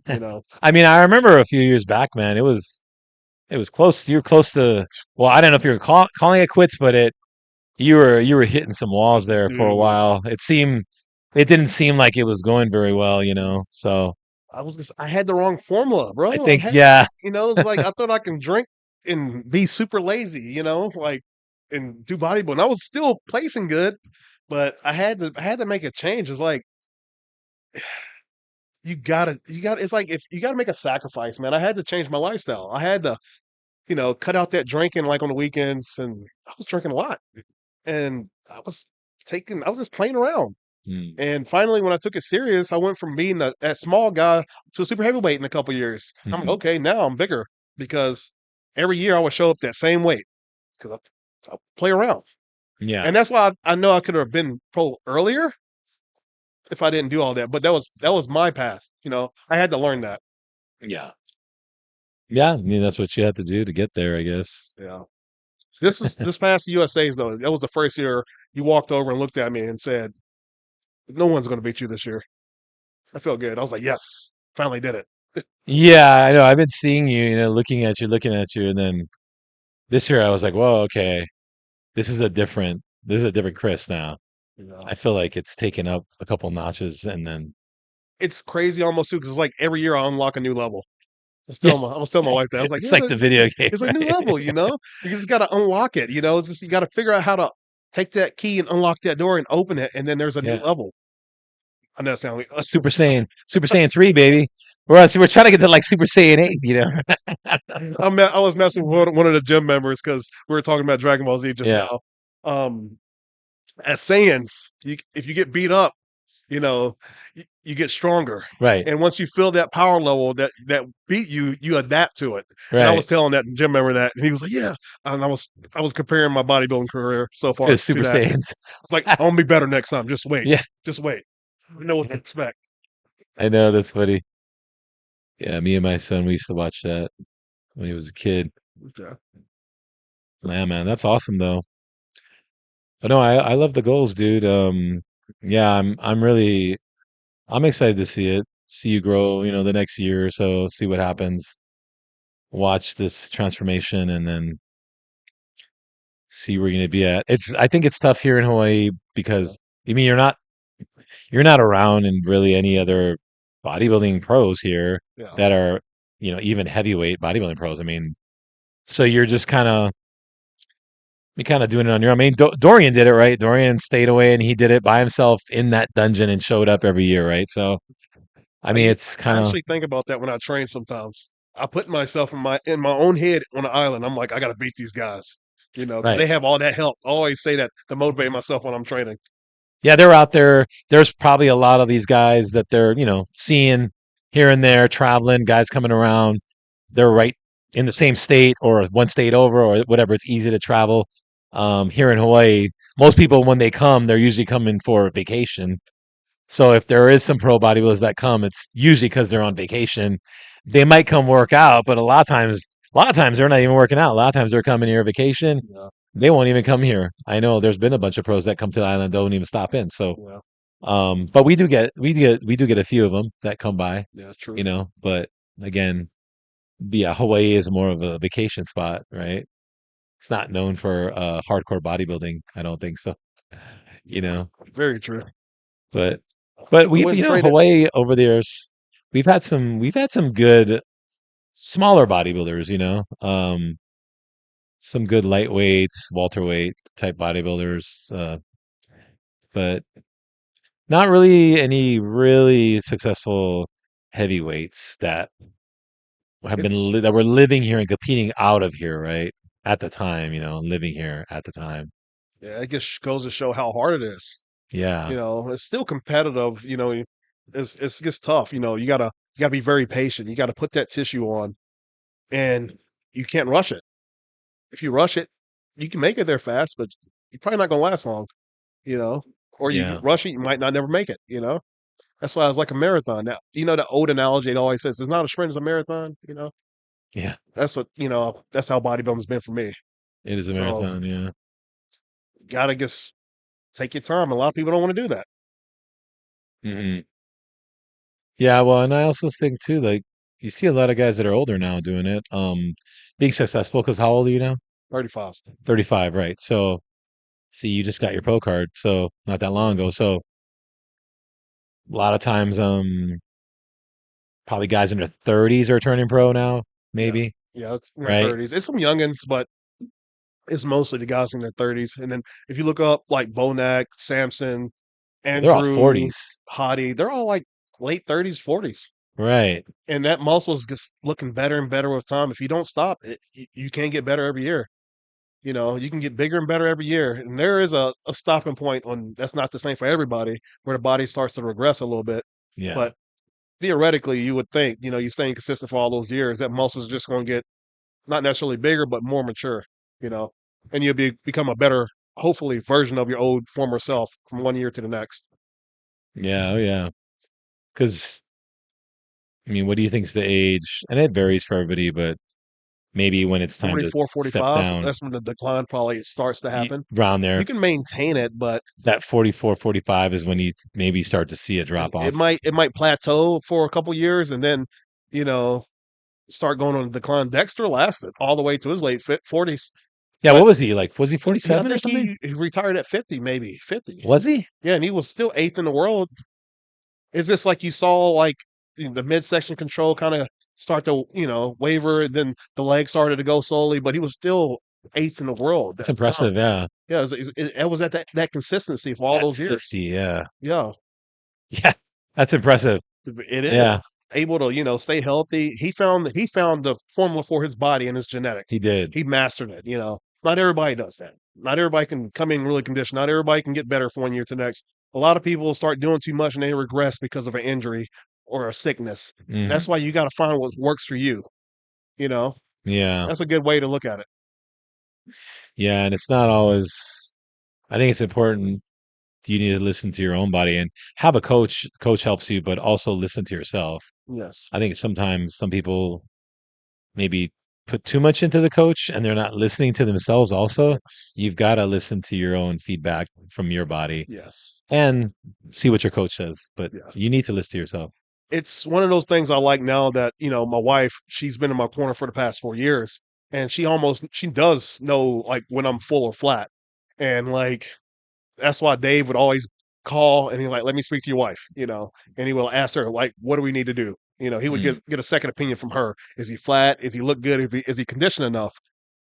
You know, I mean, I remember a few years back, man. It was close. You were close to. Well, I don't know if you were calling it quits, but you were hitting some walls there for a dude. while. It didn't seem like it was going very well. So I had the wrong formula, I bro. think, yeah, It's like I thought I can drink and be super lazy, like and do bodybuilding. I was still placing good, but I had to make a change. It's like you gotta it's like if you gotta make a sacrifice, man. I had to change my lifestyle. I had to, cut out that drinking like on the weekends and I was drinking a lot. And I was just playing around. mm, And finally, when I took it serious, I went from being that small guy to a super heavyweight in a couple years. I'm like, mhm. okay, now I'm bigger because every year I would show up that same weight because I play around. Yeah, And that's why I know I could have been pro earlier if I didn't do all that. But that was my path. I had to learn that. yeah, yeah. I mean, that's what you had to do to get there, I guess. Yeah. This past USA's though. That was the first year you walked over and looked at me and said, "No one's going to beat you this year." I felt good. I was like, "Yes, finally did it." Yeah, I know. I've been seeing you, looking at you, and then this year I was like, whoa, okay, this is a different Chris now. You know. I feel like it's taken up a couple notches, and then It's crazy almost too because it's like every year I unlock a new level. yeah, I was telling my wife that I was like, it's yeah, like the video game, it's a new right? level. You just got to unlock it. It's just you got to figure out how to take that key and unlock that door and open it, and then there's a new Yeah. level. I know it sounds like Super Saiyan 3, baby. We're trying to get to like Super Saiyan 8. I was messing with one of the gym members because we were talking about Dragon Ball Z just Yeah, now. Um, as Saiyans, if you get beat up, you know, you get stronger. right, And once you feel that power level that beat you, you adapt to it. And I right. was telling that gym member that, and he was like, "Yeah." And I was comparing my bodybuilding career so To far to Super that. I Saiyans. was like, "I'm gonna be better next time. Yeah, Just wait. You know what to expect." I know that's funny. Yeah, me and my son, we used to watch that when he was a kid. Okay. Yeah, man, that's awesome though. But no, I love the goals, dude. Yeah, I'm excited to see it, see you grow, the next year or so, see what happens, watch this transformation, and then see where you're gonna be at. I think it's tough here in Hawaii Yeah. because I mean you're not around in really any other bodybuilding pros here Yeah. that are, even heavyweight bodybuilding pros. I mean, so you're kind of doing it on your own. I mean, Dorian did it, right? Dorian stayed away and he did it by himself in that dungeon and showed up every year, right? So, I mean, it's I kind of actually think about that when I train sometimes. I put myself in my own head on an island. I'm like, I gotta beat these guys. Because right. they have all that help. I always say that to motivate myself when I'm training. Yeah, they're out there. There's probably a lot of these guys that they're, seeing here and there, traveling, guys coming around. They're right in the same state or one state over or whatever. It's easy to travel. Here in Hawaii, most people when they come, they're usually coming for vacation. So if there is some pro bodybuilders that come, it's usually because they're on vacation. They might come work out, but a lot of times they're not even working out. A lot of times they're coming here vacation. Yeah. They won't even come here. I know there's been a bunch of pros that come to the island don't even stop in. So Yeah. But we do get a few of them that come by, Yeah, that's true. but again, yeah, Hawaii is more of a vacation spot, right? It's not known for hardcore bodybuilding. I don't think so, you Yeah, know. very true. But but I we've wouldn't trade it. Hawaii over the years, we've had some good smaller bodybuilders, some good lightweights, welterweight type bodybuilders, but not really any really successful heavyweights that It's that were living here and competing out of here, right? At the time, living here at the time. yeah, it just goes to show how hard it is. Yeah, It's still competitive. It's just tough. You gotta be very patient. You got to put that tissue on, and you can't rush it. If you rush it, you can make it there fast, but you're probably not gonna last long. You know, or you yeah, rush it, you might not never make it. That's why I was like a marathon. Now, the old analogy it always says, "It's not a sprint, it's a marathon." yeah. That's what That's how bodybuilding's been for me. It is a So marathon. Yeah. gotta just take your time. A lot of people don't want to do that. Hmm. Yeah. Well, and I also think too, like you see a lot of guys that are older now doing it, being successful. Because how old are you now? 35. 35, right? So, see, you just got your pro card, so not that long ago. So a lot of times, probably guys in their 30s are turning pro now, Yeah. maybe, Yeah, it's in their right? 30s. It's some youngins, but it's mostly the guys in their 30s. And then if you look up like Bonac, Samson, They're all Andrew, 40s, Hottie, they're all like late 30s, 40s. right? And that muscle is just looking better and better with time. If you don't stop, you can get better every year. You can get bigger and better every year. And there is a stopping point on that's not the same for everybody, where the body starts to regress a little bit. Yeah, But theoretically, you would think, you staying consistent for all those years, that muscle's just going to get not necessarily bigger, but more mature, you know, and you'll become a better, hopefully, version of your old former self from one year to the next. yeah, oh yeah. Because I mean, what do you think's the age? And it varies for everybody, but maybe when it's time to 44, step 45, down, that's when the decline probably starts to happen. around there, You can maintain it, but that 44, 45 is when you maybe start to see a drop it off. might it might plateau for a couple years and then, you know, start going on a decline. Dexter lasted all the way to his late 40s, Yeah, what but was he like? Was he I 47 or think something? he retired at 50, maybe 50. Was he? Yeah, and he was still eighth in the world. It's just like you saw like the midsection control kind of start to waver, and then the leg started to go slowly, but he was still eighth in the world That's at the time. impressive. Yeah. Yeah, it was at that consistency for all At those years. 50. Yeah. Yeah, Yeah. That's impressive. it is Yeah, able to stay healthy. He found the formula for his body and his genetic. he did. He mastered it. Not everybody does that. Not everybody can come in really conditioned. Not everybody can get better from one year to the next. A lot of people start doing too much and they regress because of an injury or a sickness. That's Hmm. why you got to find what works for you. You know, Yeah. that's a good way to look at it. Yeah. And it's not always, I think it's important. You need to listen to your own body and have a coach. Coach helps you, but also listen to yourself. Yes. I think sometimes some people maybe put too much into the coach and they're not listening to themselves also. Yes. You've got to listen to your own feedback from your body Yes. and see what your coach says, but Yes. you need to listen to yourself. It's one of those things I like now that, my wife, she's been in my corner for the past 4 years, and she does know like when I'm full or flat. And like that's why Dave would always call and he like, let me speak to your wife, and he will ask her, like, what do we need to do? He would Mm, get a second opinion from her. Is he flat? Is he look good? Is he conditioned enough?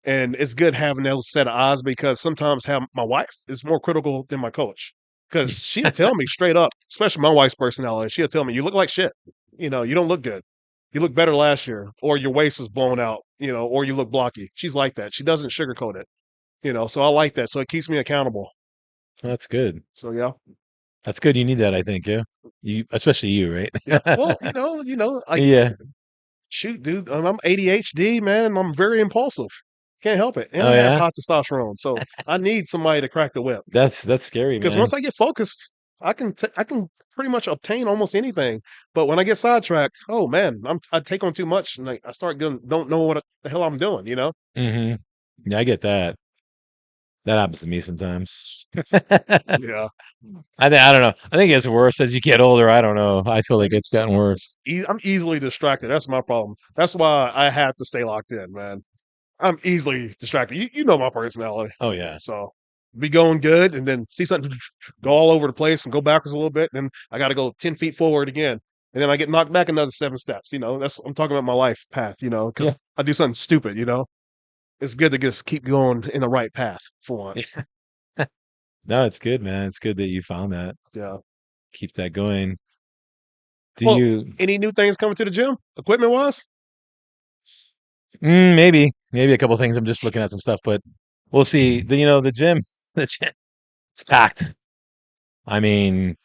And it's good having those set of eyes because sometimes have my wife is more critical than my coach. Because she'll tell me straight up, especially my wife's personality, she'll tell me, you look like shit. You don't look good. You look better last year, or your waist was blown out, or you look blocky. She's like that. She doesn't sugarcoat it, so I like that. So it keeps me accountable. that's good. So yeah. That's good. You need that, I think. Yeah. Especially you, right? Yeah. Well, like Yeah. shoot, dude, I'm ADHD, man, and I'm very impulsive. Can't help it. And Oh I have yeah. high testosterone. So I need somebody to crack the whip. That's scary, Because man. once I get focused, I can pretty much obtain almost anything. But when I get sidetracked, oh man, I take on too much and I start getting don't know what the hell I'm doing. Hmm. Yeah, I get that. That happens to me sometimes. Yeah. I don't know. I think it's worse as you get older. I don't know. I feel like it's gotten worse. I'm easily distracted. That's my problem. That's why I have to stay locked in, man. I'm easily distracted. You know my personality. Oh yeah. So be going good and then see something go all over the place and go backwards a little bit. Then I got to go 10 feet forward again. And then I get knocked back another 7 steps. That's, I'm talking about my life path, because Yeah. I do something stupid. It's good to just keep going in the right path for once. No, it's good, man. It's good that you found that. Yeah. Keep that going. Do Well, you any new things coming to the gym, equipment wise? maybe a couple things. I'm just looking at some stuff, but we'll see. The gym, the gym, it's packed. I mean,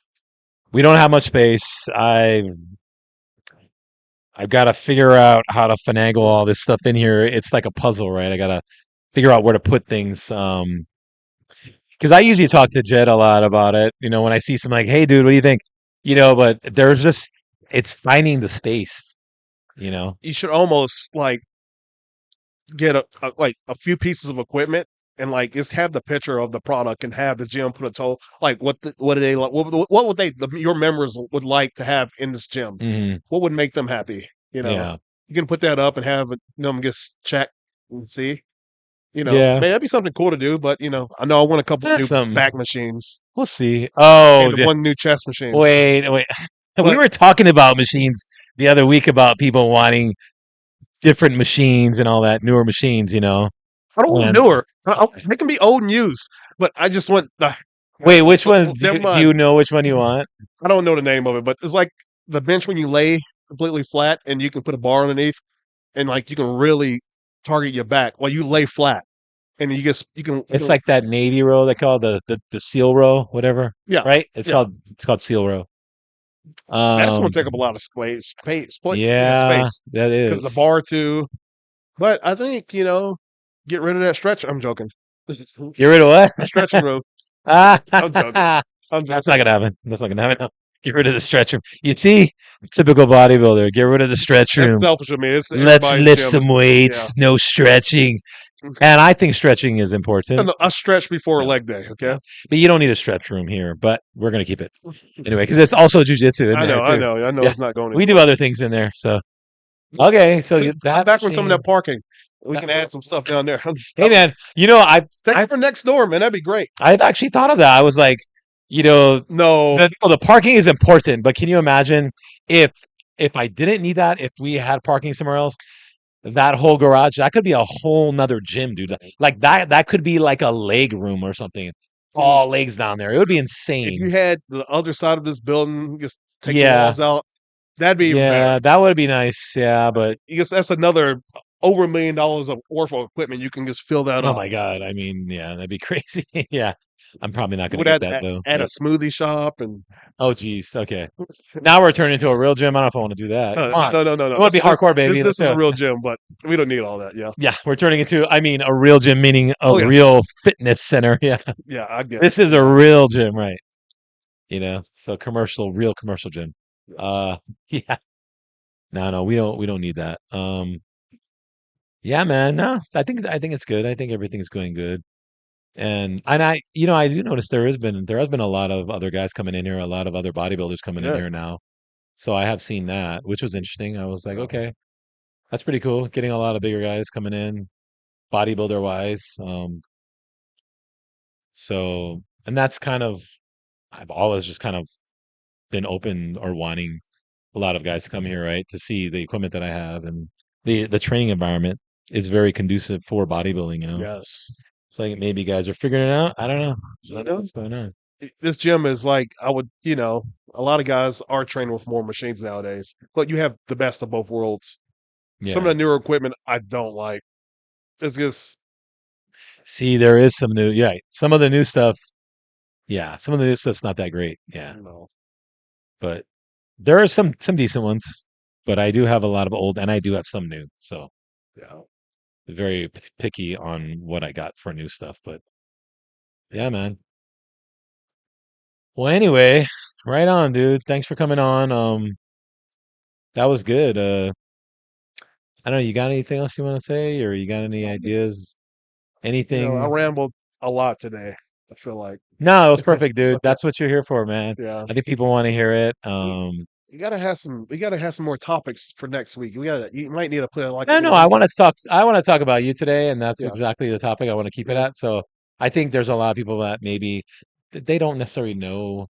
we don't have much space. I've got to figure out how to finagle all this stuff in here. It's like a puzzle, right? I got to figure out where to put things. Because I usually talk to Jed a lot about it. When I see some like, hey, dude, what do you think? But there's just it's finding the space. You know. You should almost like get like a few pieces of equipment and like just have the picture of the product and have the gym put a total like what do they like what would your members would like to have in this gym, Hmm. what would make them happy, Yeah. you can put that up and have them just check and see, Yeah. man, that'd be something cool to do, but I know I want a couple of That's new something. back machines We'll see. Oh, and one new chest machine, wait. We but were talking about machines the other week about people wanting different machines and all that, newer machines. I don't want And newer. They can be old and used, but I just want the wait, which one never do mind. you know which one you want? I don't know the name of it, but it's like the bench when you lay completely flat and you can put a bar underneath and like you can really target your back while you lay flat and It's like that Navy row they call the seal row, whatever, yeah, right? yeah. It's called seal row. That's going Um, to take up a lot of yeah, space that because the bar is. too. But I think get rid of that stretch. I'm joking. Get rid of what? The stretching room. I'm joking. That's I'm not joking. gonna happen. That's not gonna happen. No. Get rid of the stretch room. You see, typical bodybuilder. Get rid of the stretch That's room. selfish of me. It's Let's everybody's lift gym. some Yeah. weights. No stretching. And I think stretching is important. No, I stretch before So, leg day. yeah. Okay. But you don't need a stretch room here, but we're going to keep it anyway, because it's also jujitsu in I there know. I too. know. I know. Yeah. It's not going We do anywhere. other things in there. So, okay. So Come that back with some of that machine. parking. We that- can add some stuff down there. Hey, man, Take it I've, for next door, man. That'd be great. I've actually thought of that. I was like, you know, No, the parking is important, but can you imagine if, if I didn't need that, if we had parking somewhere else, that whole garage, that could be a whole nother gym, dude. Like that could be like a leg room or something. dude. All legs down there. It would be If insane. you had the other side of this building, just take the Yeah. walls out. That'd be even better. Yeah, that would be nice. Yeah, but Because that's another over $1 million of worth of equipment. You can just fill that oh up. my God. I mean, yeah, that'd be crazy. Yeah. I'm probably not You gonna would get add that though. add a But smoothie shop and oh geez. Okay. Now we're turning into a real gym. I don't know if I want to do that. Come on. no, no, no, We no. want to be hardcore, This baby. Let's this is do a it. real gym, but we don't need all that. Yeah. Yeah, we're turning into, I mean, a real gym, meaning a Oh yeah. real fitness center. Yeah. Yeah, I get it. This is a Yeah. real gym, right? So real commercial gym. Yes. Uh yeah. No, we don't need that. Yeah, man. No, I think it's good. I think everything's going good. And I do notice there has been a lot of other guys coming in here, a lot of other bodybuilders coming in Good. here now. So I have seen that, which was interesting. I was like, Yeah. okay, that's pretty cool. Getting a lot of bigger guys coming in, bodybuilder wise. And that's kind of I've always just kind of been open or wanting a lot of guys to come here, right, to see the equipment that I have and the training environment is very conducive for bodybuilding. Yes. It's like maybe guys are figuring it out. I don't know. I You don't know know, what's going on. this gym is like I would, a lot of guys are training with more machines nowadays, but you have the best of both worlds. Some of Yeah. the newer equipment I don't like. It's just See, there is some new, yeah, some of the new stuff. Yeah, some of the new stuff's not that great. Yeah, you know, but there are some decent ones. But I do have a lot of old, and I do have some new. So yeah. very picky on what I got for new stuff. But yeah, man. Well, anyway, right on, dude. Thanks for coming on. That was good. I don't know. You got anything else you want to say, or you got any ideas? I Anything? rambled. a lot today. I feel like, No, it was perfect, dude. That's what you're here for, man. yeah. I think people want to hear it. We, we gotta have some. We gotta have some more topics for next week. We gotta. You might need to put like No, a no, little. I want to talk about you today, and that's Yeah. exactly the topic I want to keep it Yeah. at. So I think there's a lot of people that maybe they don't necessarily know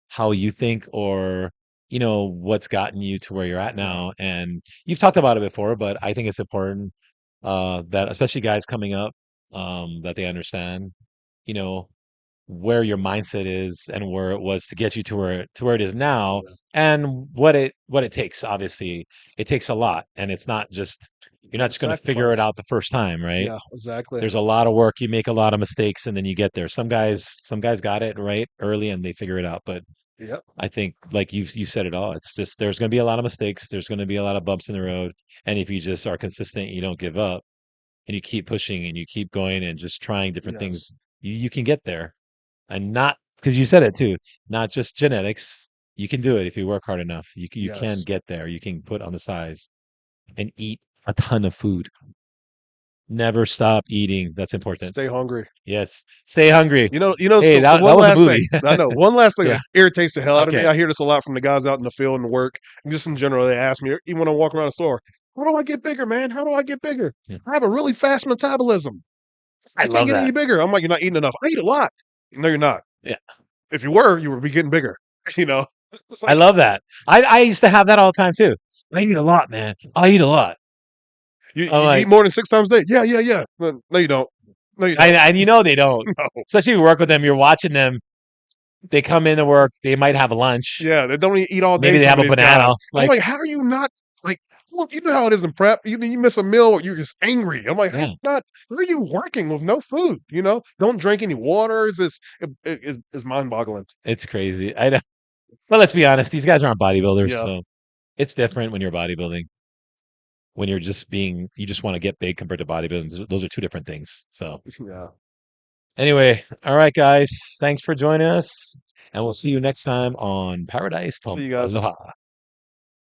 how you think or what's gotten you to where you're at Yeah. now. And you've talked about it before, but I think it's important that especially guys coming up that they understand, you know, where your mindset is and where it was to get you to where it is now Yeah. and what it takes. Obviously it takes a lot, and it's not just you're not It's a just going to figure it sacrifice. out the first time, right? Yeah. Exactly. There's a lot of work, you make a lot of mistakes, and then you get there. Some guys got it right early and they figure it out, but Yep. I think like you said it all. It's just there's going to be a lot of mistakes, there's going to be a lot of bumps in the road, and if you just are consistent, you don't give up, and you keep pushing and you keep going and just trying different Yes. things, you can get there. And not because you said it too, not just genetics. You can do it if you work hard enough. You can Yes. get there. You can put on the size and eat a ton of food. Never stop eating. That's important. Stay hungry. Yes. Stay hungry. It's Hey, the that one was a last thing. movie. I know one last thing Yeah. that irritates the hell out of me. Okay. I hear this a lot from the guys out in the field and work, and just in general. They ask me, even when I walk around the store, "How do I get bigger, man? How do I get bigger? Yeah. I have a really fast metabolism. I I can't love get any that. bigger." I'm like, "You're not eating enough. I eat a lot." No, you're not. Yeah. If you were, you would be getting bigger. You know, it's I like love that. I used to have that all the time too. I eat a lot, man. I eat a lot. I'm you eat like, more than 6 times a day. Yeah, yeah, yeah. No, you don't. No, you don't. and they don't. No. Especially if you work with them, you're watching them. They come into work, they might have lunch. Yeah, they don't eat all day. Maybe they Some have of a these guys. banana. I'm Like, like, how are you not like? Look, you know how it is in prep. You miss a meal, you're just angry. I'm like, how yeah, you not? How are you working with no food? Don't drink any water. It's mind boggling. it's crazy. I know. But let's be honest, these guys aren't bodybuilders, Yeah, so it's different when you're bodybuilding. When you just want to get big compared to bodybuilding. Those are two different things. So yeah. anyway, all right, guys, thanks for joining us, and we'll see you next time on Paradise See Pump. you guys. Aloha.